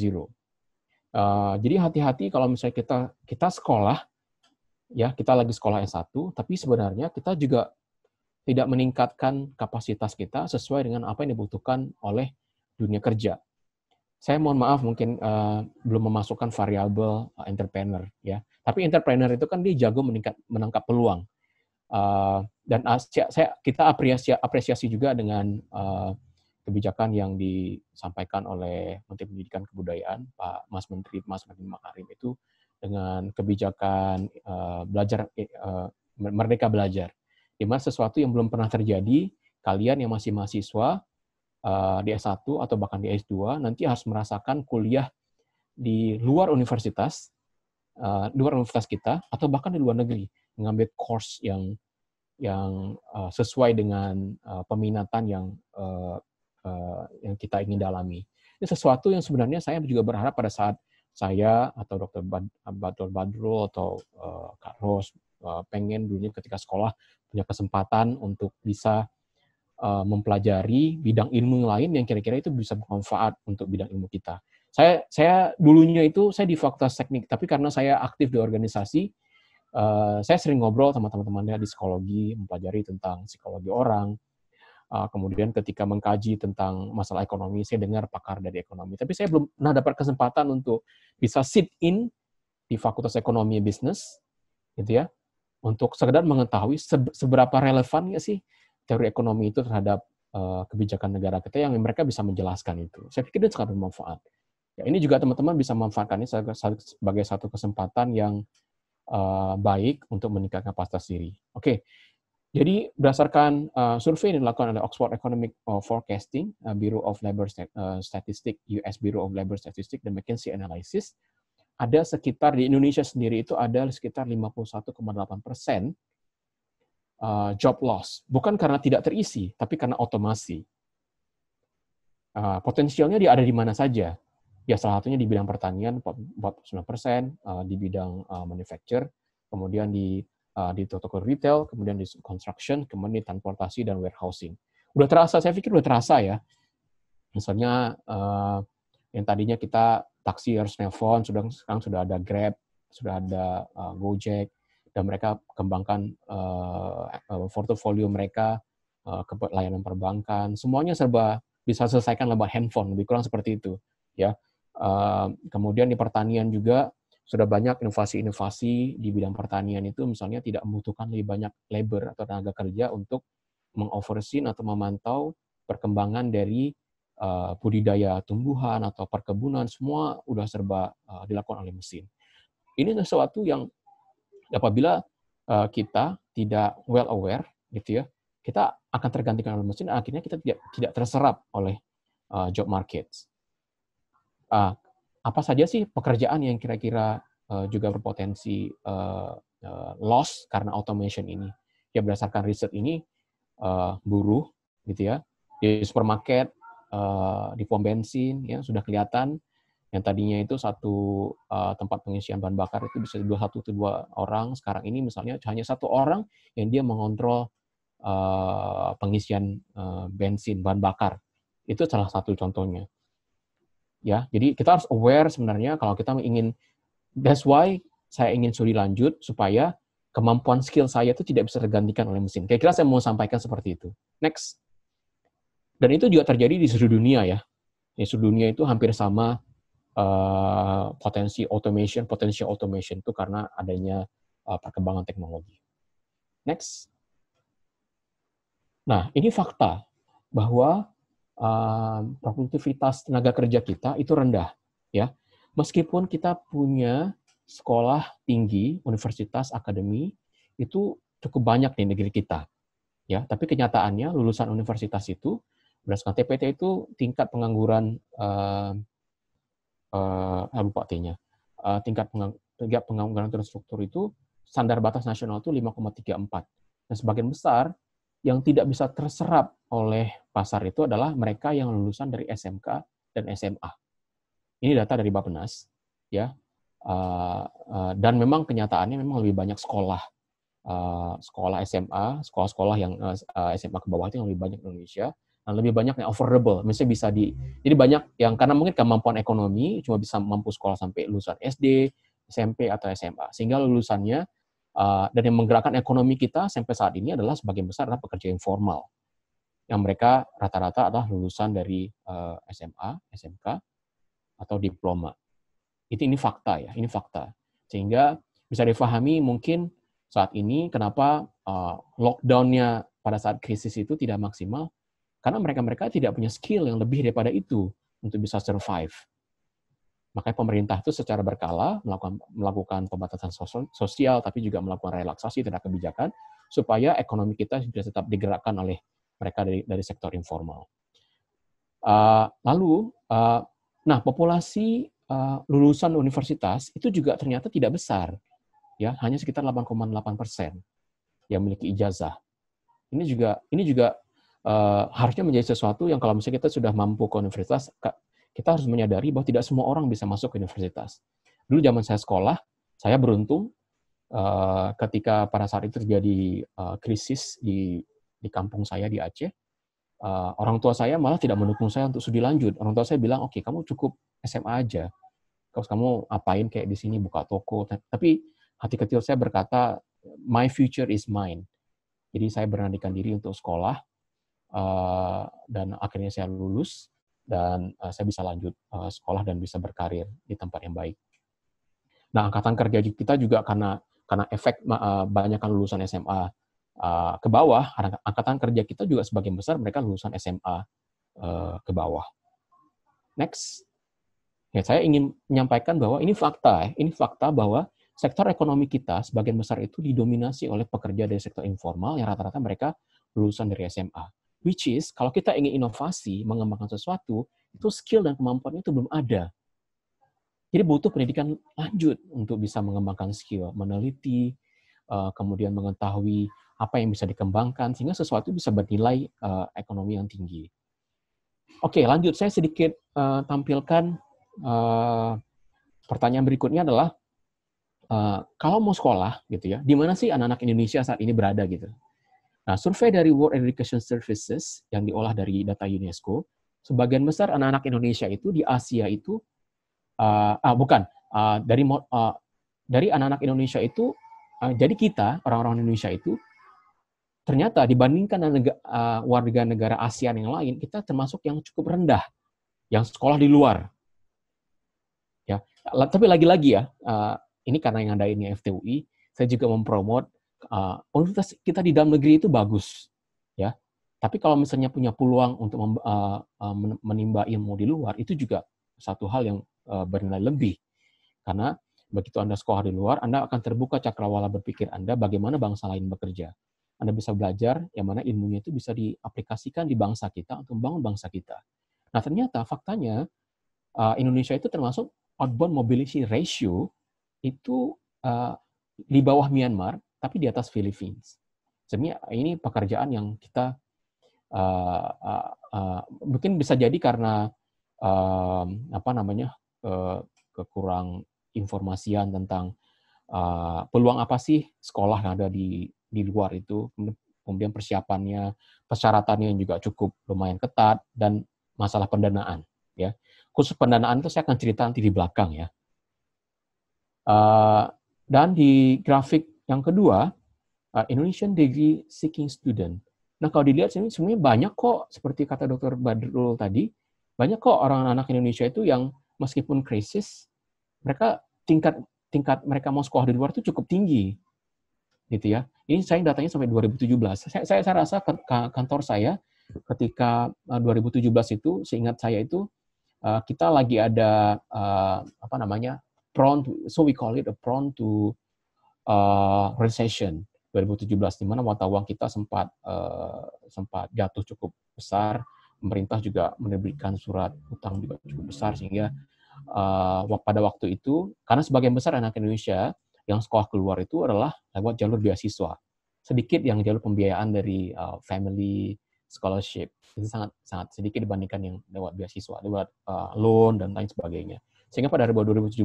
Jadi hati-hati kalau misalnya kita sekolah, ya kita lagi sekolah S1, tapi sebenarnya kita juga tidak meningkatkan kapasitas kita sesuai dengan apa yang dibutuhkan oleh dunia kerja. Saya mohon maaf mungkin belum memasukkan variabel entrepreneur ya. Tapi entrepreneur itu kan dia jago menangkap peluang. Dan kita apresiasi juga dengan kebijakan yang disampaikan oleh Menteri Pendidikan Kebudayaan Pak Mas Menteri Makarim itu dengan kebijakan belajar merdeka belajar. Di mana sesuatu yang belum pernah terjadi, kalian yang masih mahasiswa di S1 atau bahkan di S2 nanti harus merasakan kuliah di luar universitas kita atau bahkan di luar negeri, mengambil course yang sesuai dengan peminatan yang kita ingin dalami. Ini sesuatu yang sebenarnya saya juga berharap pada saat saya atau Dr. Badrul atau Kak Ros pengen dulunya ketika sekolah punya kesempatan untuk bisa mempelajari bidang ilmu lain yang kira-kira itu bisa bermanfaat untuk bidang ilmu kita. Saya dulunya itu saya di Fakultas Teknik, tapi karena saya aktif di organisasi, saya sering ngobrol sama teman-temannya di psikologi, mempelajari tentang psikologi orang. Kemudian ketika mengkaji tentang masalah ekonomi, saya dengar pakar dari ekonomi. Tapi saya belum pernah dapat kesempatan untuk bisa sit in di Fakultas Ekonomi Bisnis, gitu ya, untuk sekedar mengetahui seberapa relevannya sih teori ekonomi itu terhadap kebijakan negara kita yang mereka bisa menjelaskan itu. Saya pikir itu sangat bermanfaat. Ya, ini juga teman-teman bisa memanfaatkan ini sebagai satu kesempatan yang baik untuk meningkatkan kapasitas diri. Oke, jadi berdasarkan survei yang dilakukan oleh Oxford Economic Forecasting, Bureau of Labor Statistics, US Bureau of Labor Statistics, dan McKinsey Analysis, ada sekitar di Indonesia sendiri itu ada sekitar 51,8% job loss. Bukan karena tidak terisi, tapi karena otomasi. Potensialnya dia ada di mana saja. Ya, salah satunya di bidang pertanian 49%, di bidang manufacture, kemudian di toko retail, kemudian di construction, kemudian di transportasi dan warehousing. Udah terasa, saya pikir udah terasa ya. Misalnya yang tadinya kita taksi harus nelpon, sekarang sudah ada Grab, sudah ada Gojek, dan mereka kembangkan portofolio mereka ke layanan perbankan. Semuanya serba bisa selesaikan lewat handphone, lebih kurang seperti itu, ya. Kemudian di pertanian juga sudah banyak inovasi-inovasi di bidang pertanian itu, misalnya tidak membutuhkan lebih banyak labor atau tenaga kerja untuk mengoversee atau memantau perkembangan dari budidaya tumbuhan atau perkebunan, semua udah serba dilakukan oleh mesin. Ini sesuatu yang apabila kita tidak well aware, gitu ya, kita akan tergantikan oleh mesin, akhirnya kita tidak terserap oleh job markets. Apa saja sih pekerjaan yang kira-kira juga berpotensi loss karena automation ini? Ya, berdasarkan riset ini, buruh, gitu ya, di supermarket, di pom bensin, ya sudah kelihatan yang tadinya itu satu tempat pengisian bahan bakar itu bisa 1-2 orang, sekarang ini misalnya hanya 1 orang yang dia mengontrol pengisian bensin bahan bakar. Itu salah satu contohnya. Ya, jadi kita harus aware sebenarnya kalau kita ingin, that's why saya ingin studi lanjut supaya kemampuan skill saya itu tidak bisa tergantikan oleh mesin. Kira-kira saya mau sampaikan seperti itu. Next. Dan itu juga terjadi di seluruh dunia ya. Di seluruh dunia itu hampir sama potensi automation itu karena adanya perkembangan teknologi. Next. Nah, ini fakta bahwa produktivitas tenaga kerja kita itu rendah, ya. Meskipun kita punya sekolah tinggi, universitas, akademi, itu cukup banyak di negeri kita, ya. Tapi kenyataannya lulusan universitas itu berdasarkan TPT itu tingkat pengangguran lupa T-nya, tingkat pengangguran terstruktur itu standar batas nasional itu 5,34. Dan sebagian besar yang tidak bisa terserap oleh pasar itu adalah mereka yang lulusan dari SMK dan SMA. Ini data dari Bappenas, ya. Dan memang kenyataannya memang lebih banyak sekolah SMA, sekolah-sekolah yang SMA ke bawah itu yang lebih banyak di Indonesia, dan lebih banyak yang affordable. Misalnya bisa jadi banyak yang karena mungkin kemampuan ekonomi cuma bisa mampu sekolah sampai lulusan SD, SMP atau SMA, sehingga lulusannya dan yang menggerakkan ekonomi kita sampai saat ini adalah sebagian besar adalah pekerja informal, yang mereka rata-rata adalah lulusan dari SMA, SMK, atau diploma. Ini fakta ya, ini fakta. Sehingga bisa difahami mungkin saat ini kenapa lockdown-nya pada saat krisis itu tidak maksimal, karena mereka tidak punya skill yang lebih daripada itu untuk bisa survive. Makanya pemerintah itu secara berkala melakukan pembatasan sosial, tapi juga melakukan relaksasi terhadap kebijakan supaya ekonomi kita bisa tetap digerakkan oleh mereka dari sektor informal. Nah, populasi lulusan universitas itu juga ternyata tidak besar, ya, hanya sekitar 8,8% yang memiliki ijazah. Ini juga harusnya menjadi sesuatu yang kalau misalnya kita sudah mampu ke universitas, kita harus menyadari bahwa tidak semua orang bisa masuk ke universitas. Dulu zaman saya sekolah, saya beruntung ketika pada saat itu terjadi krisis di kampung saya di Aceh. Orang tua saya malah tidak mendukung saya untuk studi lanjut. Orang tua saya bilang, oke, kamu cukup SMA aja. Kamu apain kayak di sini buka toko. Tapi hati kecil saya berkata, my future is mine. Jadi saya beranikan diri untuk sekolah, dan akhirnya saya lulus. Dan saya bisa lanjut sekolah dan bisa berkarir di tempat yang baik. Nah, angkatan kerja kita juga karena efek banyakkan lulusan SMA ke bawah, angkatan kerja kita juga sebagian besar mereka lulusan SMA ke bawah. Next. Ya, saya ingin menyampaikan bahwa ini fakta bahwa sektor ekonomi kita sebagian besar itu didominasi oleh pekerja dari sektor informal yang rata-rata mereka lulusan dari SMA. Which is, kalau kita ingin inovasi, mengembangkan sesuatu, itu skill dan kemampuannya itu belum ada. Jadi butuh pendidikan lanjut untuk bisa mengembangkan skill, meneliti, kemudian mengetahui apa yang bisa dikembangkan, sehingga sesuatu bisa bernilai ekonomi yang tinggi. Oke, lanjut. Saya sedikit tampilkan pertanyaan berikutnya adalah, kalau mau sekolah, gitu ya, di mana sih anak-anak Indonesia saat ini berada, gitu. Nah, survei dari World Education Services yang diolah dari data UNESCO, sebagian besar anak-anak Indonesia itu di Asia itu, dari anak-anak Indonesia itu, jadi kita, orang-orang Indonesia itu, ternyata dibandingkan warga negara ASEAN yang lain, kita termasuk yang cukup rendah, yang sekolah di luar. Ya, tapi lagi-lagi ya, ini karena yang ada ini FTUI, saya juga mempromot universitas kita di dalam negeri itu bagus, ya. Tapi kalau misalnya punya peluang untuk menimba ilmu di luar, itu juga satu hal yang bernilai lebih. Karena begitu Anda sekolah di luar, Anda akan terbuka cakrawala berpikir Anda bagaimana bangsa lain bekerja. Anda bisa belajar yang mana ilmunya itu bisa diaplikasikan di bangsa kita untuk membangun bangsa kita. Nah, ternyata faktanya Indonesia itu termasuk outbound mobility ratio itu di bawah Myanmar, tapi di atas Philippines. Sebenarnya ini pekerjaan yang kita mungkin bisa jadi karena kekurang informasian tentang peluang apa sih sekolah yang ada di luar itu, kemudian persyaratannya yang juga cukup lumayan ketat, dan masalah pendanaan. Ya, khusus pendanaan itu saya akan cerita nanti di belakang ya. Dan di grafik yang kedua, Indonesian Degree Seeking Student. Nah, kalau dilihat sini sebenarnya banyak kok, seperti kata Dr. Badrul tadi, banyak kok orang anak Indonesia itu yang meskipun krisis, mereka tingkat mereka mau sekolah di luar itu cukup tinggi, gitu ya. Ini saya datanya sampai 2017. Saya rasa kantor saya ketika 2017 itu, seingat saya itu kita lagi ada so we call it a prone to recession 2017, di mana mata uang kita sempat jatuh cukup besar. Pemerintah juga menerbitkan surat utang juga cukup besar, sehingga pada waktu itu, karena sebagian besar anak Indonesia yang sekolah keluar itu adalah lewat jalur beasiswa, sedikit yang jalur pembiayaan dari family scholarship, itu sangat sedikit dibandingkan yang lewat beasiswa, lewat loan dan lain sebagainya. Sehingga pada 2017,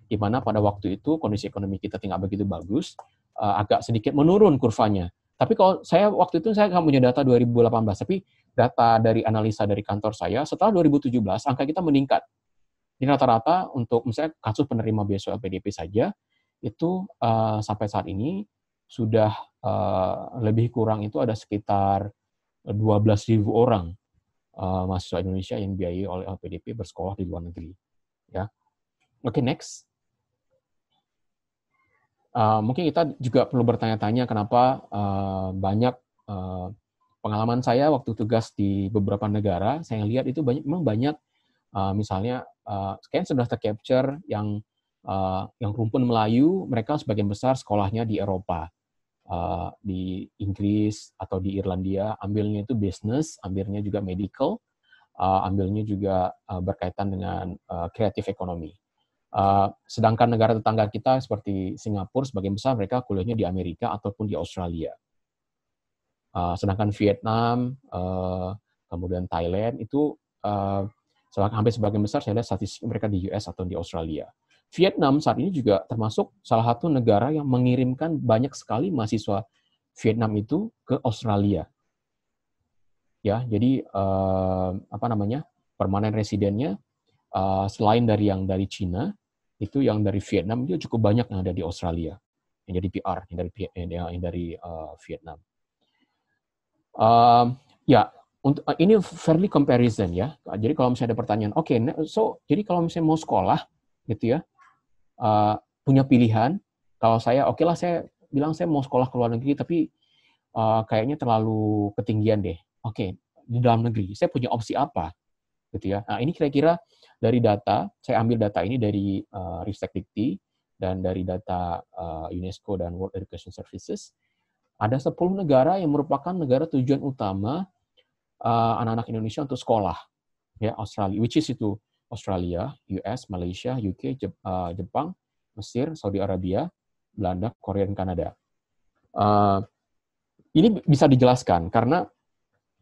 di mana pada waktu itu kondisi ekonomi kita tidak begitu bagus, agak sedikit menurun kurvanya. Tapi kalau waktu itu saya nggak punya data 2018, tapi data dari analisa dari kantor saya, setelah 2017, angka kita meningkat. Di rata-rata untuk misalnya kasus penerima beasiswa LPDP saja, itu sampai saat ini sudah lebih kurang itu ada sekitar 12.000 orang mahasiswa Indonesia yang dibiayai oleh LPDP bersekolah di luar negeri. Ya, oke, next. Mungkin kita juga perlu bertanya-tanya kenapa banyak pengalaman saya waktu tugas di beberapa negara, saya lihat itu memang banyak misalnya kayaknya sudah tercapture yang rumpun Melayu, mereka sebagian besar sekolahnya di Eropa, di Inggris atau di Irlandia, ambilnya itu business, ambilnya juga medical, ambilnya juga berkaitan dengan creative economy. Sedangkan negara tetangga kita seperti Singapura, sebagian besar mereka kuliahnya di Amerika ataupun di Australia. Sedangkan Vietnam, kemudian Thailand itu hampir sebagian besar saya lihat statistik mereka di US atau di Australia. Vietnam saat ini juga termasuk salah satu negara yang mengirimkan banyak sekali mahasiswa Vietnam itu ke Australia. Ya, jadi permanen residennya selain dari yang dari Cina, itu yang dari Vietnam itu cukup banyak yang ada di Australia, yang jadi PR, yang dari Vietnam. Ya, untuk ini fairly comparison ya. Jadi kalau misalnya ada pertanyaan, oke, jadi kalau misalnya mau sekolah, gitu ya, punya pilihan. Kalau saya, oke lah, saya bilang saya mau sekolah ke luar negeri, tapi kayaknya terlalu ketinggian deh. Oke, di dalam negeri, saya punya opsi apa, gitu ya. Nah, ini kira-kira dari data, saya ambil data ini dari Ristekdikti dan dari data UNESCO dan World Education Services. Ada 10 negara yang merupakan negara tujuan utama anak-anak Indonesia untuk sekolah. Ya, Australia, which is itu Australia, US, Malaysia, UK, Jepang, Mesir, Saudi Arabia, Belanda, Korea, dan Kanada. Ini bisa dijelaskan karena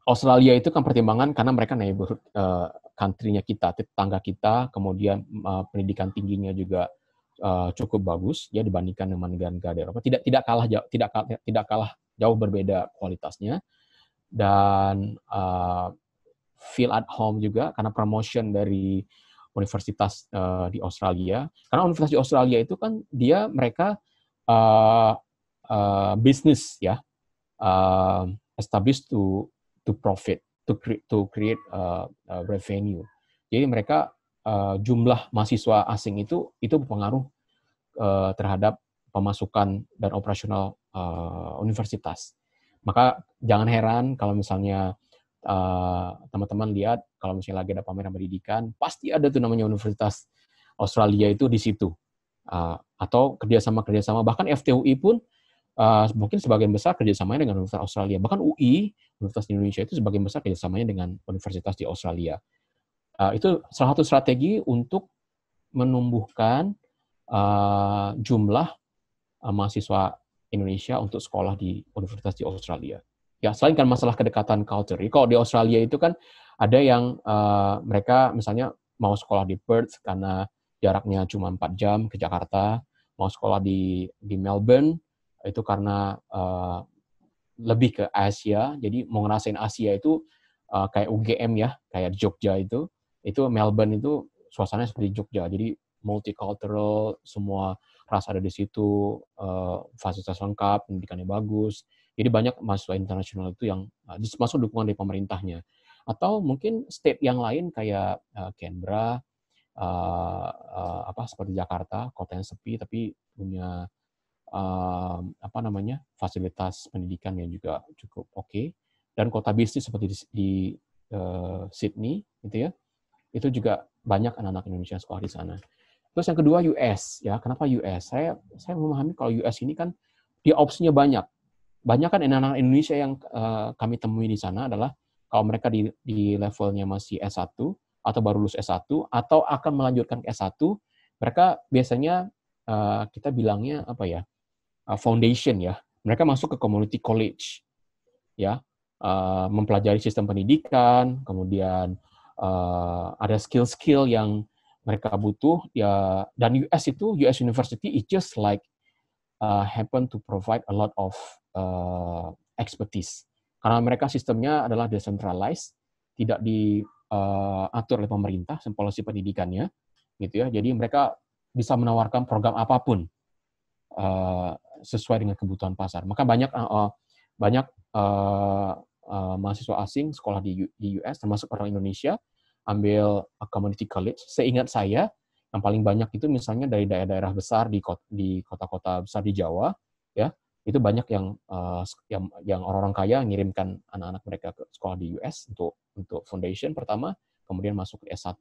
Australia itu kan pertimbangan karena mereka neighborhood country-nya kita, tetangga kita, kemudian pendidikan tingginya juga cukup bagus ya dibandingkan dengan negara-negara Eropa. Tidak kalah jauh berbeda kualitasnya, dan feel at home juga karena promotion dari universitas di Australia. Karena universitas di Australia itu kan mereka bisnis ya, established to profit, to create revenue. Jadi mereka jumlah mahasiswa asing itu berpengaruh terhadap pemasukan dan operasional universitas. Maka jangan heran kalau misalnya teman-teman lihat kalau misalnya lagi ada pameran pendidikan, pasti ada tuh namanya Universitas Australia itu di situ. Atau kerjasama bahkan FTUI pun mungkin sebagian besar kerjasamanya dengan Universitas Australia. Bahkan UI, Universitas di Indonesia itu sebagian besar kerjasamanya dengan universitas di Australia. Itu salah satu strategi untuk menumbuhkan jumlah mahasiswa Indonesia untuk sekolah di universitas di Australia. Ya, selain kan masalah kedekatan culture. Kalau di Australia itu kan ada yang mereka misalnya mau sekolah di Perth karena jaraknya cuma 4 jam ke Jakarta, mau sekolah di Melbourne itu karena lebih ke Asia, jadi mau ngerasain Asia itu kayak UGM ya, kayak Jogja itu Melbourne itu suasananya seperti Jogja, jadi multicultural, semua ras ada di situ, fasilitas lengkap, pendidikannya bagus, jadi banyak mahasiswa internasional itu yang masuk dukungan dari pemerintahnya. Atau mungkin state yang lain kayak Canberra, seperti Jakarta, kota yang sepi tapi punya fasilitas pendidikan yang juga cukup oke, dan kota bisnis seperti di Sydney gitu ya, itu juga banyak anak-anak Indonesia yang sekolah di sana. Terus yang kedua US ya, kenapa US? Saya memahami kalau US ini kan dia opsinya banyak kan anak-anak Indonesia yang kami temui di sana adalah kalau mereka di levelnya masih S1 atau baru lulus S1 atau akan melanjutkan ke S1, mereka biasanya kita bilangnya foundation ya. Mereka masuk ke community college ya, mempelajari sistem pendidikan, kemudian ada skill-skill yang mereka butuh ya, dan US University is just like happen to provide a lot of expertise. Karena mereka sistemnya adalah decentralized, tidak diatur oleh pemerintah, polisi pendidikannya gitu ya. Jadi mereka bisa menawarkan program apapun sesuai dengan kebutuhan pasar. Maka banyak mahasiswa asing sekolah di US, termasuk orang Indonesia, ambil community college. Seingat saya, yang paling banyak itu misalnya dari daerah-daerah besar di kota-kota besar di Jawa, ya itu banyak yang orang-orang kaya ngirimkan anak-anak mereka ke sekolah di US untuk foundation pertama, kemudian masuk ke S1,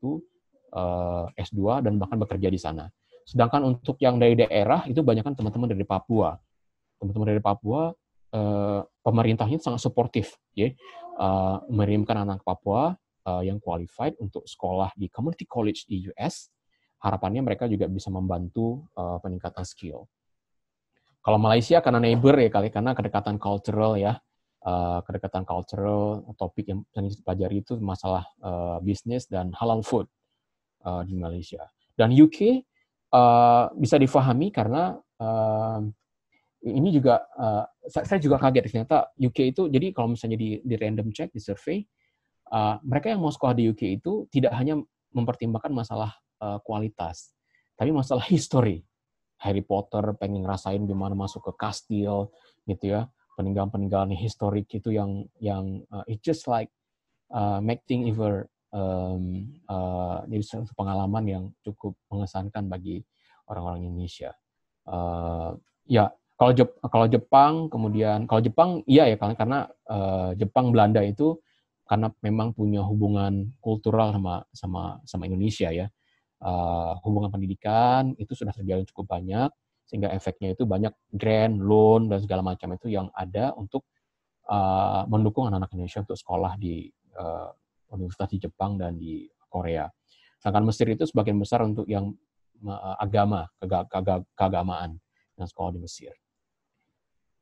S2 dan bahkan bekerja di sana. Sedangkan untuk yang dari daerah itu banyak kan teman-teman dari Papua. Teman-teman dari Papua, pemerintahnya sangat suportif, ya, mengirimkan anak Papua yang qualified untuk sekolah di community college di US. Harapannya mereka juga bisa membantu peningkatan skill. Kalau Malaysia karena neighbor ya kali, karena kedekatan cultural ya, topik yang dipelajari itu masalah bisnis dan halal food di Malaysia. Dan UK bisa difahami karena ini juga saya juga kaget ternyata UK itu, jadi kalau misalnya di random check, di survei, mereka yang mau sekolah di UK itu tidak hanya mempertimbangkan masalah kualitas, tapi masalah history. Harry Potter pengen ngerasain gimana masuk ke kastil gitu ya, peninggalan-peninggalan historik itu yang it's just like make thing ever jadi satu pengalaman yang cukup mengesankan bagi orang-orang Indonesia. Ya kalau Jepang kemudian kalau Jepang iya ya karena Jepang Belanda itu karena memang punya hubungan kultural sama Indonesia ya. Hubungan pendidikan itu sudah terjalin cukup banyak, sehingga efeknya itu banyak grant, loan, dan segala macam itu yang ada untuk mendukung anak-anak Indonesia untuk sekolah di universitas di Jepang dan di Korea. Sedangkan Mesir itu sebagian besar untuk yang agama, keagamaan yang sekolah di Mesir.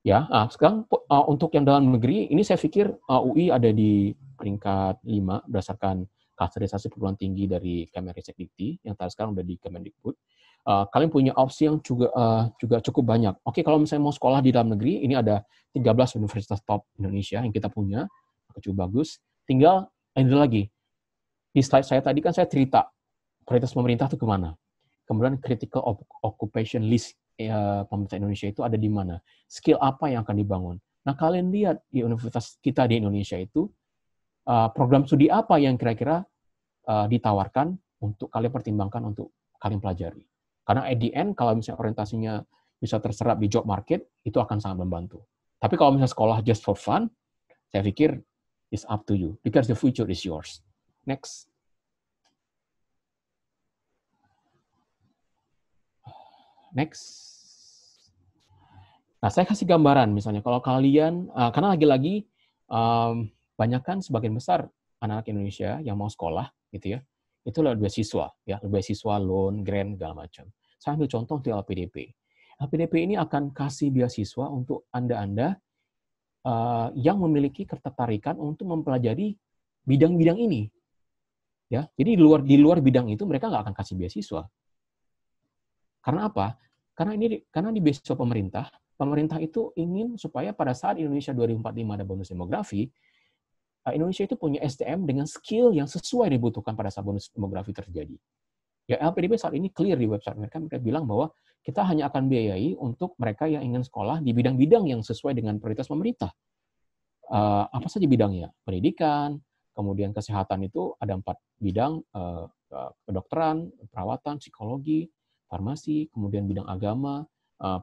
Ya, sekarang untuk yang dalam negeri, ini saya pikir UI ada di peringkat 5 berdasarkan kaderisasi perguruan tinggi dari Kemenristek-Dikti yang sekarang udah di Kemendikbud. Kalian punya opsi yang juga cukup banyak. Oke, kalau misalnya mau sekolah di dalam negeri, ini ada 13 universitas top Indonesia yang kita punya, cukup bagus. Tinggal ada lagi. Di slide saya tadi kan saya cerita prioritas pemerintah itu kemana. Kemudian critical occupation list pemerintah Indonesia itu ada di mana. Skill apa yang akan dibangun. Nah, kalian lihat di universitas kita di Indonesia itu, program studi apa yang kira-kira ditawarkan untuk kalian pertimbangkan untuk kalian pelajari. Karena at the end, kalau misalnya orientasinya bisa terserap di job market, itu akan sangat membantu. Tapi kalau misalnya sekolah just for fun, saya pikir it's up to you, because the future is yours. Next. Next. Nah, saya kasih gambaran, misalnya kalau kalian, karena lagi-lagi, banyakkan sebagian besar anak-anak Indonesia yang mau sekolah gitu ya, itu lewat beasiswa ya, beasiswa, loan, grant segala macam. Saya ambil contoh untuk LPDP. LPDP ini akan kasih beasiswa untuk Anda-Anda yang memiliki ketertarikan untuk mempelajari bidang-bidang ini. Ya, jadi di luar bidang itu mereka nggak akan kasih beasiswa. Karena apa? Karena di beasiswa pemerintah itu ingin supaya pada saat Indonesia 2045 ada bonus demografi, Indonesia itu punya SDM dengan skill yang sesuai dibutuhkan pada saat bonus demografi terjadi. Ya, LPDP saat ini clear di website mereka bilang bahwa kita hanya akan biayai untuk mereka yang ingin sekolah di bidang-bidang yang sesuai dengan prioritas pemerintah. Apa saja bidangnya? Pendidikan, kemudian kesehatan itu ada 4 bidang, kedokteran, perawatan, psikologi, farmasi, kemudian bidang agama,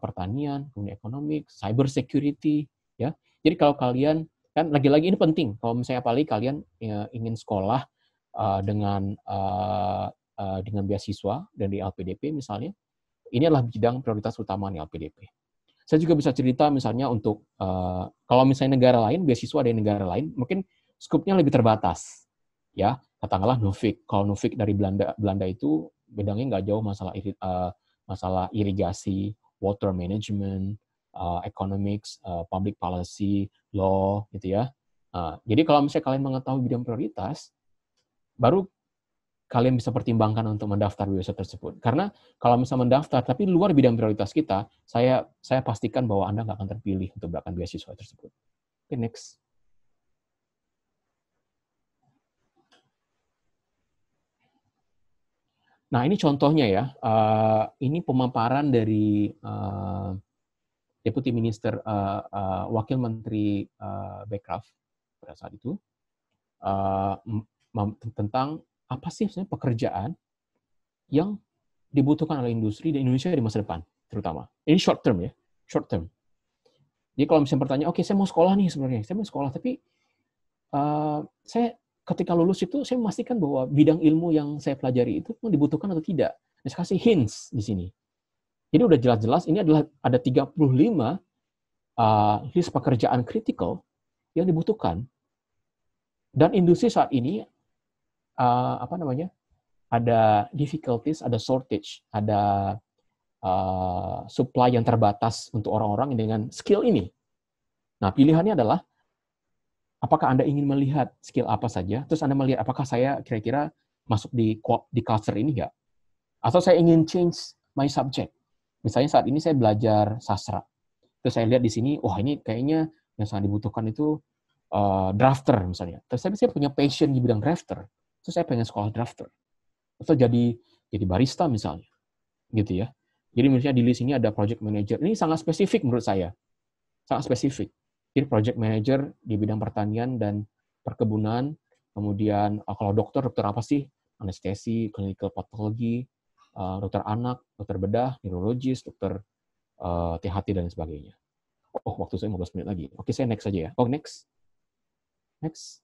pertanian, kemudian ekonomi, cyber security, ya. Jadi kalau kalian kan lagi-lagi ini penting kalau misalnya apalagi kalian ingin sekolah dengan beasiswa dari LPDP misalnya, ini adalah bidang prioritas utama nih LPDP. Saya juga bisa cerita misalnya untuk kalau misalnya negara lain, beasiswa dari negara lain, mungkin skupnya lebih terbatas, ya. Katakanlah Nuffic. Kalau Nuffic dari Belanda itu bidangnya nggak jauh masalah irigasi, water management, economics, public policy, law, gitu ya. Jadi kalau misalnya kalian mengetahui bidang prioritas, baru kalian bisa pertimbangkan untuk mendaftar beasiswa tersebut. Karena kalau misalnya mendaftar, tapi luar bidang prioritas kita, saya pastikan bahwa Anda nggak akan terpilih untuk mendapatkan beasiswa tersebut. Oke, next. Nah, ini contohnya ya. Ini pemaparan dari Deputi Minister, Wakil Menteri Bekraf pada saat itu, tentang apa sih sebenarnya pekerjaan yang dibutuhkan oleh industri di Indonesia di masa depan, terutama. Ini short term ya, short term. Jadi kalau misalnya bertanya, oke, saya mau sekolah nih sebenarnya, saya mau sekolah, tapi saya ketika lulus itu saya memastikan bahwa bidang ilmu yang saya pelajari itu dibutuhkan atau tidak. Saya kasih hints di sini. Jadi udah jelas-jelas ini adalah ada 35 list pekerjaan kritikal yang dibutuhkan. Dan industri saat ini ada difficulties, ada shortage, ada supply yang terbatas untuk orang-orang dengan skill ini. Nah, pilihannya adalah apakah Anda ingin melihat skill apa saja, terus Anda melihat apakah saya kira-kira masuk di culture ini nggak? Atau saya ingin change my subject. Misalnya saat ini saya belajar sastra. Terus saya lihat di sini, wah ini kayaknya yang sangat dibutuhkan itu drafter misalnya. Terus saya punya passion di bidang drafter. Terus saya pengen sekolah drafter. Atau jadi barista misalnya. Gitu ya. Jadi misalnya di list ini ada project manager. Ini sangat spesifik menurut saya. Sangat spesifik. Jadi project manager di bidang pertanian dan perkebunan. Kemudian kalau dokter apa sih? Anestesi, clinical pathology, dokter anak, dokter bedah, neurologis, dokter THT, dan sebagainya. Oh, waktu saya 15 menit lagi. Oke, saya next saja ya. Oh, next. Next.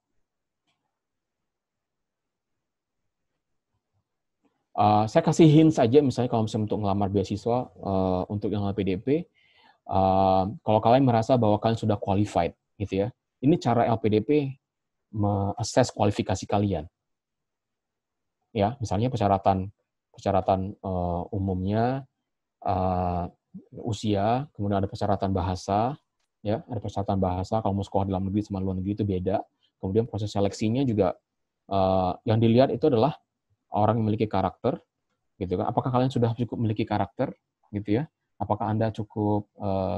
Saya kasih hint saja, misalnya kalau misalnya untuk ngelamar beasiswa untuk yang LPDP, kalau kalian merasa bahwa kalian sudah qualified, gitu ya, ini cara LPDP me-assess kualifikasi kalian. Ya, misalnya persyaratan umumnya, usia, kemudian ada persyaratan bahasa, ya, ada persyaratan bahasa. Kalau mau sekolah dalam negeri sama luar negeri itu beda. Kemudian proses seleksinya juga yang dilihat itu adalah orang yang memiliki karakter, gitu kan? Apakah kalian sudah cukup memiliki karakter, gitu ya? Apakah Anda cukup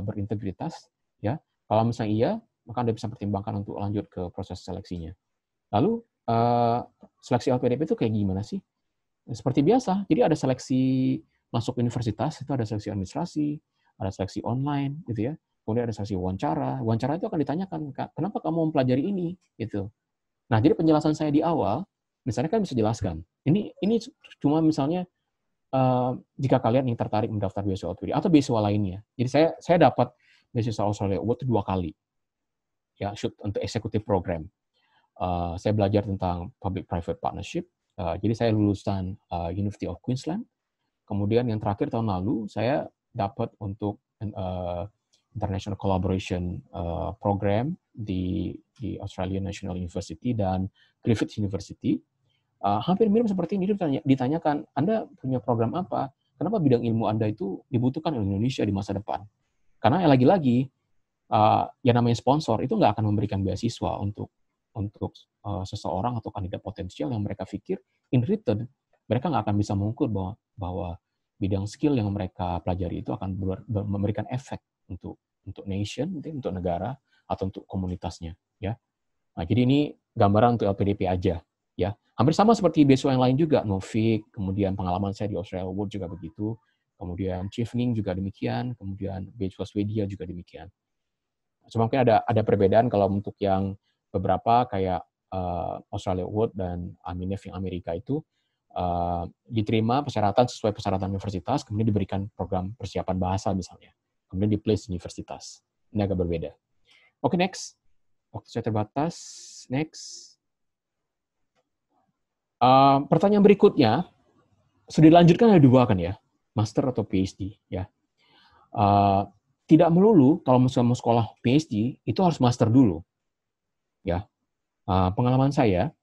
berintegritas, ya? Kalau misalnya iya, maka Anda bisa pertimbangkan untuk lanjut ke proses seleksinya. Lalu seleksi LPDP itu kayak gimana sih? Seperti biasa, jadi ada seleksi masuk universitas, itu ada seleksi administrasi, ada seleksi online, gitu ya. Kemudian ada seleksi wawancara. Wawancara itu akan ditanyakan, kenapa kamu mempelajari ini, gitu. Nah, jadi penjelasan saya di awal, misalnya kan bisa jelaskan. Ini cuma misalnya jika kalian yang tertarik mendaftar beasiswa LPDP atau beasiswa lainnya. Jadi saya dapat beasiswa Australia Award itu 2 kali. Ya, untuk executive program. Saya belajar tentang public-private partnership. Jadi saya lulusan University of Queensland. Kemudian yang terakhir tahun lalu saya dapat untuk International Collaboration Program di Australian National University dan Griffith University. Hampir mirip seperti ini, ditanyakan, Anda punya program apa? Kenapa bidang ilmu Anda itu dibutuhkan oleh Indonesia di masa depan? Karena lagi-lagi, yang namanya sponsor itu nggak akan memberikan beasiswa untuk seseorang atau kandidat potensial yang mereka pikir in return mereka nggak akan bisa mengukur bahwa bidang skill yang mereka pelajari itu akan memberikan efek untuk nation, untuk negara atau untuk komunitasnya, ya. Nah, jadi ini gambaran untuk LPDP aja, ya. Hampir sama seperti beasiswa yang lain juga, Novik, kemudian pengalaman saya di Australia Award juga begitu, kemudian Chevening juga demikian, kemudian beasiswa Swedia juga demikian. Cuma mungkin ada perbedaan kalau untuk yang beberapa kayak Australia Award dan Aminef yang Amerika itu diterima persyaratan sesuai persyaratan universitas, kemudian diberikan program persiapan bahasa misalnya, kemudian di place universitas. Ini agak berbeda. Oke, next. Waktu saya terbatas. Next. Pertanyaan berikutnya, sudah dilanjutkan ada 2 kan ya, master atau PhD ya. Tidak melulu kalau mau sekolah PhD itu harus master dulu, ya. Pengalaman saya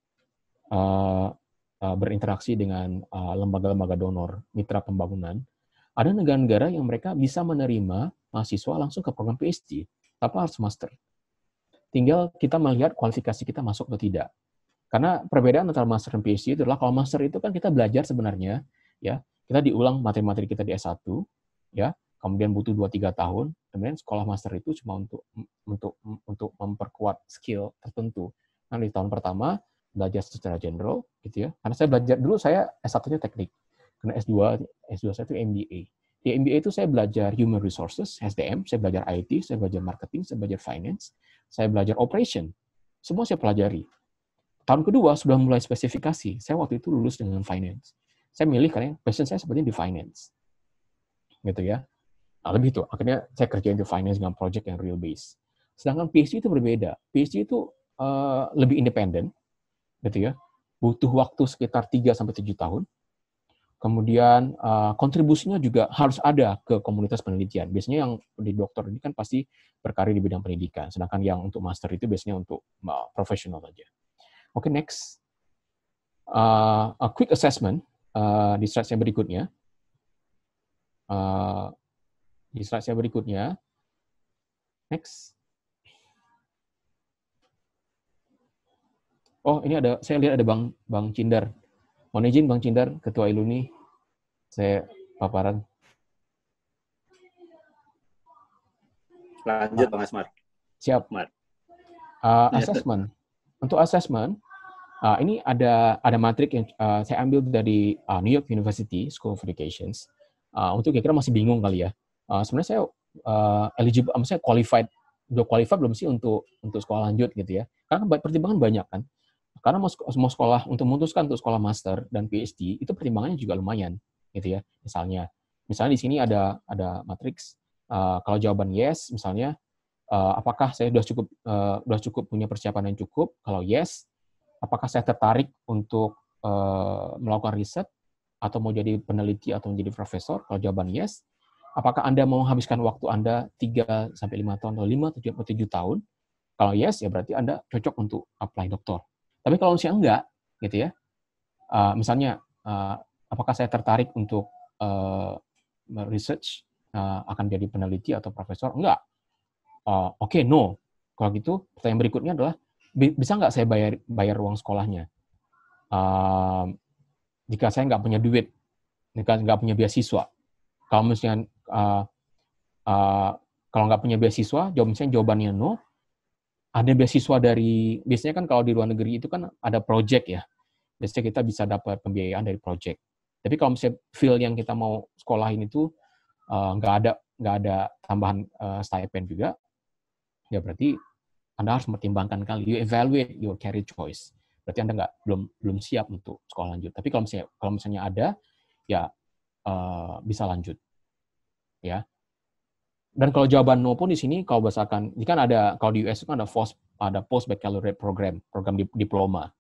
berinteraksi dengan lembaga-lembaga donor, mitra pembangunan, ada negara-negara yang mereka bisa menerima mahasiswa langsung ke program PhD, tanpa harus master. Tinggal kita melihat kualifikasi kita masuk atau tidak. Karena perbedaan antara master dan PhD itu adalah kalau master itu kan kita belajar sebenarnya, ya, kita diulang materi-materi kita di S1, ya, kemudian butuh 2-3 tahun, kemudian sekolah master itu cuma untuk memperkuat skill tertentu. Nah, di tahun pertama belajar secara general, gitu ya. Karena saya belajar dulu, saya S1-nya teknik. Karena S2 saya itu MBA. Di MBA itu saya belajar human resources, SDM, saya belajar IT, saya belajar marketing, saya belajar finance, saya belajar operation. Semua saya pelajari. Tahun kedua sudah mulai spesifikasi. Saya waktu itu lulus dengan finance. Saya milih karena passion saya sebenarnya di finance. Gitu ya. Nah, lebih itu. Akhirnya saya kerjain di finance dengan project yang real base. Sedangkan PhD itu berbeda. PhD itu lebih independen. gitu ya. Butuh waktu sekitar 3-7 tahun. Kemudian kontribusinya juga harus ada ke komunitas penelitian. Biasanya yang di dokter ini kan pasti berkarir di bidang pendidikan, sedangkan yang untuk master itu biasanya untuk profesional saja. Oke, next. A quick assessment di slide saya berikutnya. Next. Oh, ini saya lihat ada Bang Cindar. Mohon izin Bang Cindar, Ketua Iluni, saya paparan. Lanjut Bang Asmar. Siap. Assessment. Untuk assessment, ini ada matrik yang saya ambil dari New York University School of Education. Untuk kira-kira masih bingung kali ya. Sebenarnya saya eligible, saya qualified belum sih untuk sekolah lanjut gitu ya. Karena pertimbangan banyak kan. Karena mau sekolah untuk memutuskan untuk sekolah master dan PhD itu pertimbangannya juga lumayan gitu ya. Misalnya di sini ada matriks. Kalau jawaban yes, misalnya apakah saya sudah cukup punya persiapan yang cukup? Kalau yes, apakah saya tertarik untuk melakukan riset atau mau jadi peneliti atau menjadi profesor? Kalau jawaban yes, apakah Anda mau menghabiskan waktu Anda 3-5 tahun atau 5-7 tahun? Kalau yes, ya berarti Anda cocok untuk apply doktor. Tapi kalau misalnya enggak, gitu ya, misalnya apakah saya tertarik untuk research, akan jadi peneliti atau profesor? Enggak. Oke, no. Kalau gitu, pertanyaan berikutnya adalah, bisa nggak saya bayar uang sekolahnya? Jika saya nggak punya duit, jika nggak punya beasiswa. Kalau misalnya kalau nggak punya beasiswa, jawabannya no. Ada beasiswa biasanya kan kalau di luar negeri itu kan ada project ya. Biasanya kita bisa dapat pembiayaan dari project. Tapi kalau misalnya field yang kita mau sekolahin itu nggak ada tambahan stipend juga, ya berarti Anda harus mempertimbangkan kali. You evaluate your career choice. Berarti Anda belum siap untuk sekolah lanjut. Tapi kalau misalnya ada, ya bisa lanjut. Ya. Dan kalau jawaban no pun di sini, kalau berdasarkan, ini kan kalau di US itu kan ada post baccalaureate program diploma.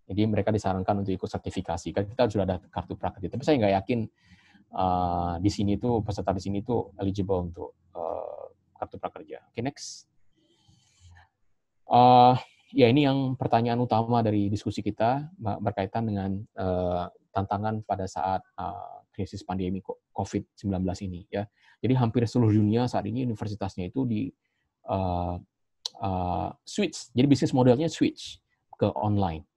Jadi mereka disarankan untuk ikut sertifikasi. Kan kita sudah ada kartu prakerja. Tapi saya nggak yakin di sini tuh peserta di sini tuh eligible untuk kartu prakerja. Oke, next. Ya ini yang pertanyaan utama dari diskusi kita berkaitan dengan tantangan pada saat krisis pandemi COVID-19 ini ya. Jadi hampir seluruh dunia saat ini universitasnya itu switch. Jadi bisnis modelnya switch ke online.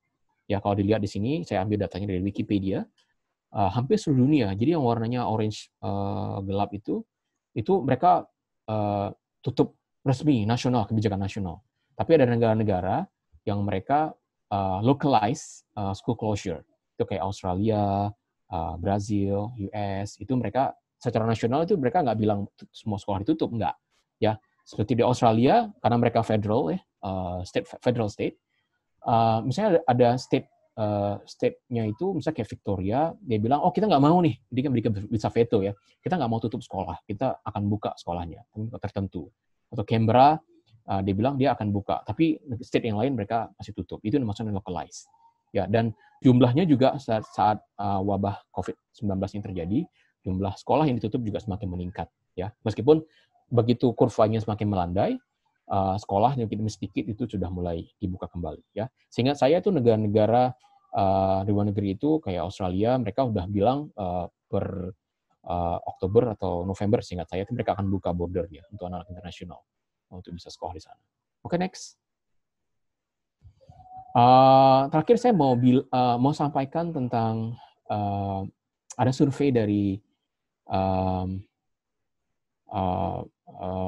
Ya kalau dilihat di sini saya ambil datanya dari Wikipedia. Hampir seluruh dunia. Jadi yang warnanya orange gelap itu mereka tutup resmi nasional, kebijakan nasional. Tapi ada negara-negara yang mereka localize school closure. Itu kayak Australia, Brazil, US, itu mereka secara nasional itu mereka nggak bilang semua sekolah ditutup, nggak. Ya, seperti di Australia, karena mereka federal, federal state, misalnya ada state-nya itu, misalnya kayak Victoria, dia bilang, oh kita nggak mau nih, dia kan bisa veto ya, kita nggak mau tutup sekolah, kita akan buka sekolahnya, tertentu. Atau Canberra, dia bilang dia akan buka, tapi state yang lain mereka masih tutup. Itu maksudnya localize. Ya, dan jumlahnya juga saat wabah COVID-19 ini terjadi, jumlah sekolah yang ditutup juga semakin meningkat. Ya, meskipun begitu kurvanya semakin melandai, sekolah yang sedikit itu sudah mulai dibuka kembali. Ya, sehingga saya itu negara-negara di luar negeri itu kayak Australia, mereka udah bilang per Oktober atau November, seingat saya itu mereka akan buka bordernya untuk anak-anak internasional untuk bisa sekolah di sana. Oke, next. Terakhir saya mau sampaikan tentang ada survei dari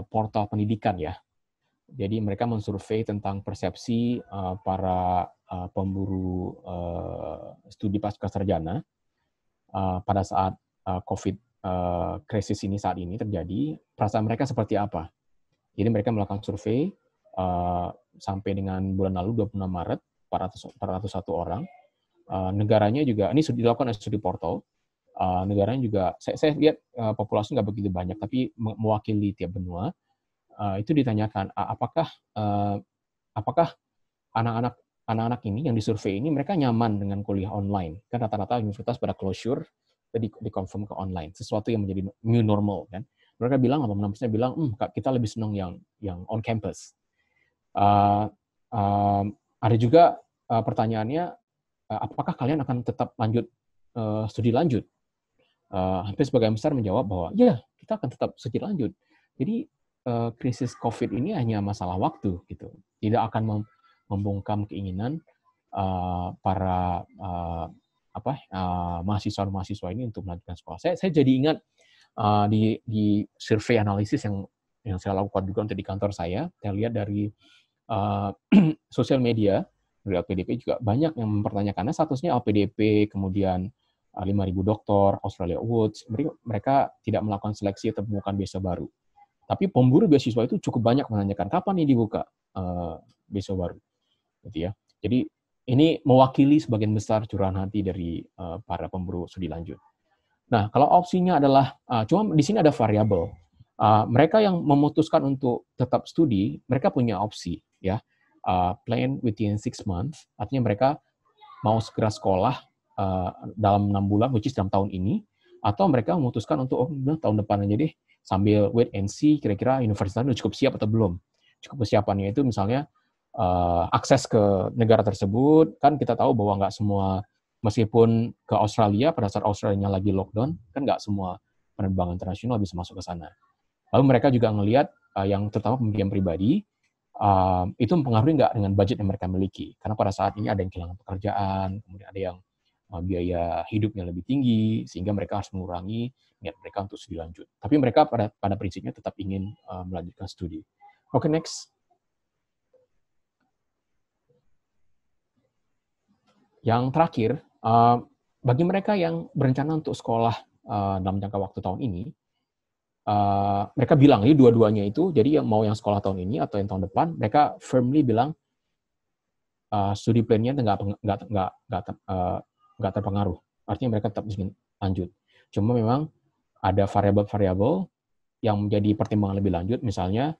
portal pendidikan ya. Jadi mereka mensurvei tentang persepsi para pemburu studi pasca sarjana pada saat COVID krisis ini saat ini terjadi, perasaan mereka seperti apa. Jadi mereka melakukan survei sampai dengan bulan lalu 26 Maret 401 orang. Negaranya juga ini sudah dilakukan studi portal. Negaranya juga saya lihat populasi nggak begitu banyak, tapi mewakili tiap benua. Itu ditanyakan apakah anak-anak anak-anak ini yang disurvei ini mereka nyaman dengan kuliah online. Kan rata-rata universitas pada closure, di-confirm ke online. Sesuatu yang menjadi new normal kan. Mereka bilang, 86% bilang, kita lebih senang yang on campus. Ada juga pertanyaannya, apakah kalian akan tetap lanjut studi lanjut? Hampir sebagian besar menjawab bahwa ya kita akan tetap studi lanjut. Jadi krisis COVID ini hanya masalah waktu gitu. Tidak akan membungkam keinginan para mahasiswa ini untuk melanjutkan sekolah. Saya jadi ingat di survei analisis yang saya lakukan juga untuk di kantor saya lihat dari sosial media dari LPDP juga banyak yang mempertanyakannya, statusnya LPDP, kemudian 5.000 doktor, Australia Awards, mereka tidak melakukan seleksi atau pembukaan beasiswa baru. Tapi pemburu beasiswa itu cukup banyak menanyakan kapan ini dibuka beasiswa baru, gitu ya. Jadi ini mewakili sebagian besar curahan hati dari para pemburu studi lanjut. Nah, kalau opsinya adalah cuma di sini ada variabel. Mereka yang memutuskan untuk tetap studi, mereka punya opsi, ya. Plan within 6 months, artinya mereka mau segera sekolah dalam 6 bulan, which is dalam tahun ini, atau mereka memutuskan untuk tahun depan aja deh, sambil wait and see kira-kira universitas udah cukup siap atau belum. Cukup persiapannya itu misalnya akses ke negara tersebut, kan kita tahu bahwa nggak semua, meskipun ke Australia, pada saat Australia lagi lockdown, kan nggak semua penerbangan internasional bisa masuk ke sana. Lalu mereka juga ngelihat yang terutama pembiayaan pribadi, itu mempengaruhi nggak dengan budget yang mereka miliki. Karena pada saat ini ada yang kehilangan pekerjaan, kemudian ada yang biaya hidupnya lebih tinggi, sehingga mereka harus mengurangi niat mereka untuk studi lanjut. Tapi mereka pada prinsipnya tetap ingin melanjutkan studi. Oke, next. Yang terakhir, bagi mereka yang berencana untuk sekolah dalam jangka waktu tahun ini, mereka bilang, ini dua-duanya itu, jadi yang mau yang sekolah tahun ini atau yang tahun depan, mereka firmly bilang studi plan-nya nggak terpengaruh. Artinya mereka tetap ingin lanjut. Cuma memang ada variabel-variabel yang menjadi pertimbangan lebih lanjut. Misalnya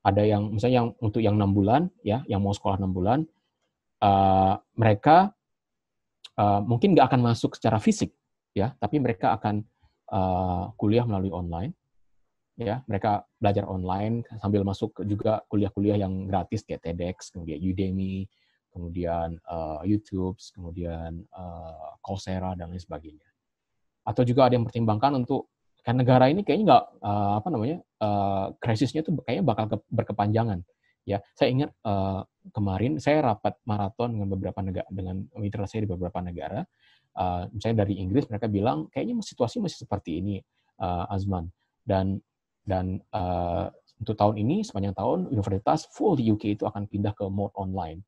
ada yang misalnya untuk yang 6 bulan, ya, yang mau sekolah 6 bulan, mereka mungkin nggak akan masuk secara fisik, ya, tapi mereka akan kuliah melalui online, ya, mereka belajar online sambil masuk juga kuliah-kuliah yang gratis kayak TEDx, kemudian Udemy, kemudian YouTube, kemudian Coursera dan lain sebagainya. Atau juga ada yang mempertimbangkan untuk kan negara ini kayaknya nggak krisisnya tuh kayaknya bakal berkepanjangan. Ya, saya ingat kemarin saya rapat maraton dengan beberapa negara, dengan mitra saya di beberapa negara. Misalnya dari Inggris mereka bilang kayaknya situasi masih seperti ini, Azman. Dan untuk tahun ini sepanjang tahun universitas full di UK itu akan pindah ke mode online.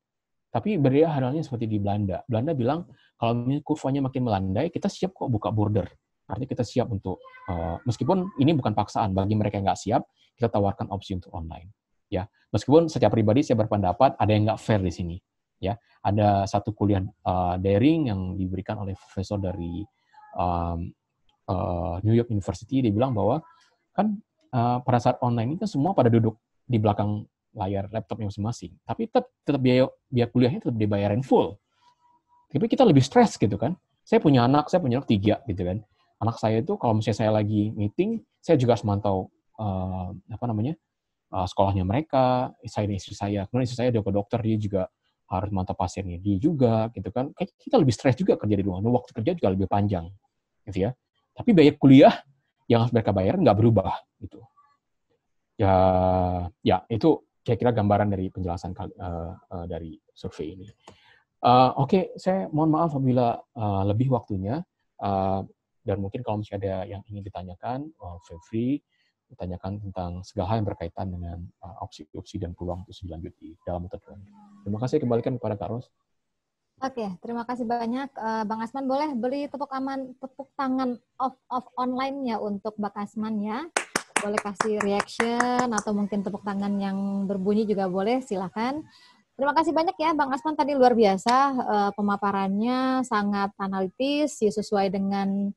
Tapi berbeda halnya seperti di Belanda. Belanda bilang kalau kurvanya makin melandai, kita siap kok buka border. Artinya kita siap untuk meskipun ini bukan paksaan bagi mereka yang nggak siap, kita tawarkan opsi untuk online. Ya, meskipun secara pribadi saya berpendapat ada yang nggak fair di sini. Ya, ada satu kuliah daring yang diberikan oleh profesor dari New York University, dia bilang bahwa kan pada saat online ini kan semua pada duduk di belakang layar laptopnya masing-masing, tapi tetap biaya kuliahnya tetap dibayarin full. Tapi kita lebih stres gitu kan. Saya punya anak 3 gitu kan. Anak saya itu kalau misalnya saya lagi meeting, saya juga harus mantau sekolahnya mereka, saya dan istri saya. Kemudian istri saya ke dokter, dia juga harus mantau pasiennya dia juga gitu kan. Kayak kita lebih stres juga kerja di rumah. Waktu kerja juga lebih panjang gitu ya. Tapi biaya kuliah yang harus mereka bayar nggak berubah gitu. Ya itu kira-kira gambaran dari penjelasan dari survei ini. Oke, saya mohon maaf apabila lebih waktunya, dan mungkin kalau misalnya ada yang ingin ditanyakan, feel free ditanyakan tentang segala hal yang berkaitan dengan opsi-opsi dan peluang untuk lanjut di dalam tertuang. Terima kasih, kembalikan kepada Kak Ros. Oke, terima kasih banyak, Bang Asman. Boleh beri tepuk tangan off online-nya untuk Bang Asman ya. Boleh kasih reaction atau mungkin tepuk tangan yang berbunyi juga boleh, silakan. Terima kasih banyak ya Bang Asman, tadi luar biasa pemaparannya, sangat analitis, sesuai dengan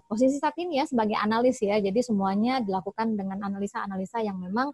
posisi saat ini ya sebagai analis ya. Jadi semuanya dilakukan dengan analisa-analisa yang memang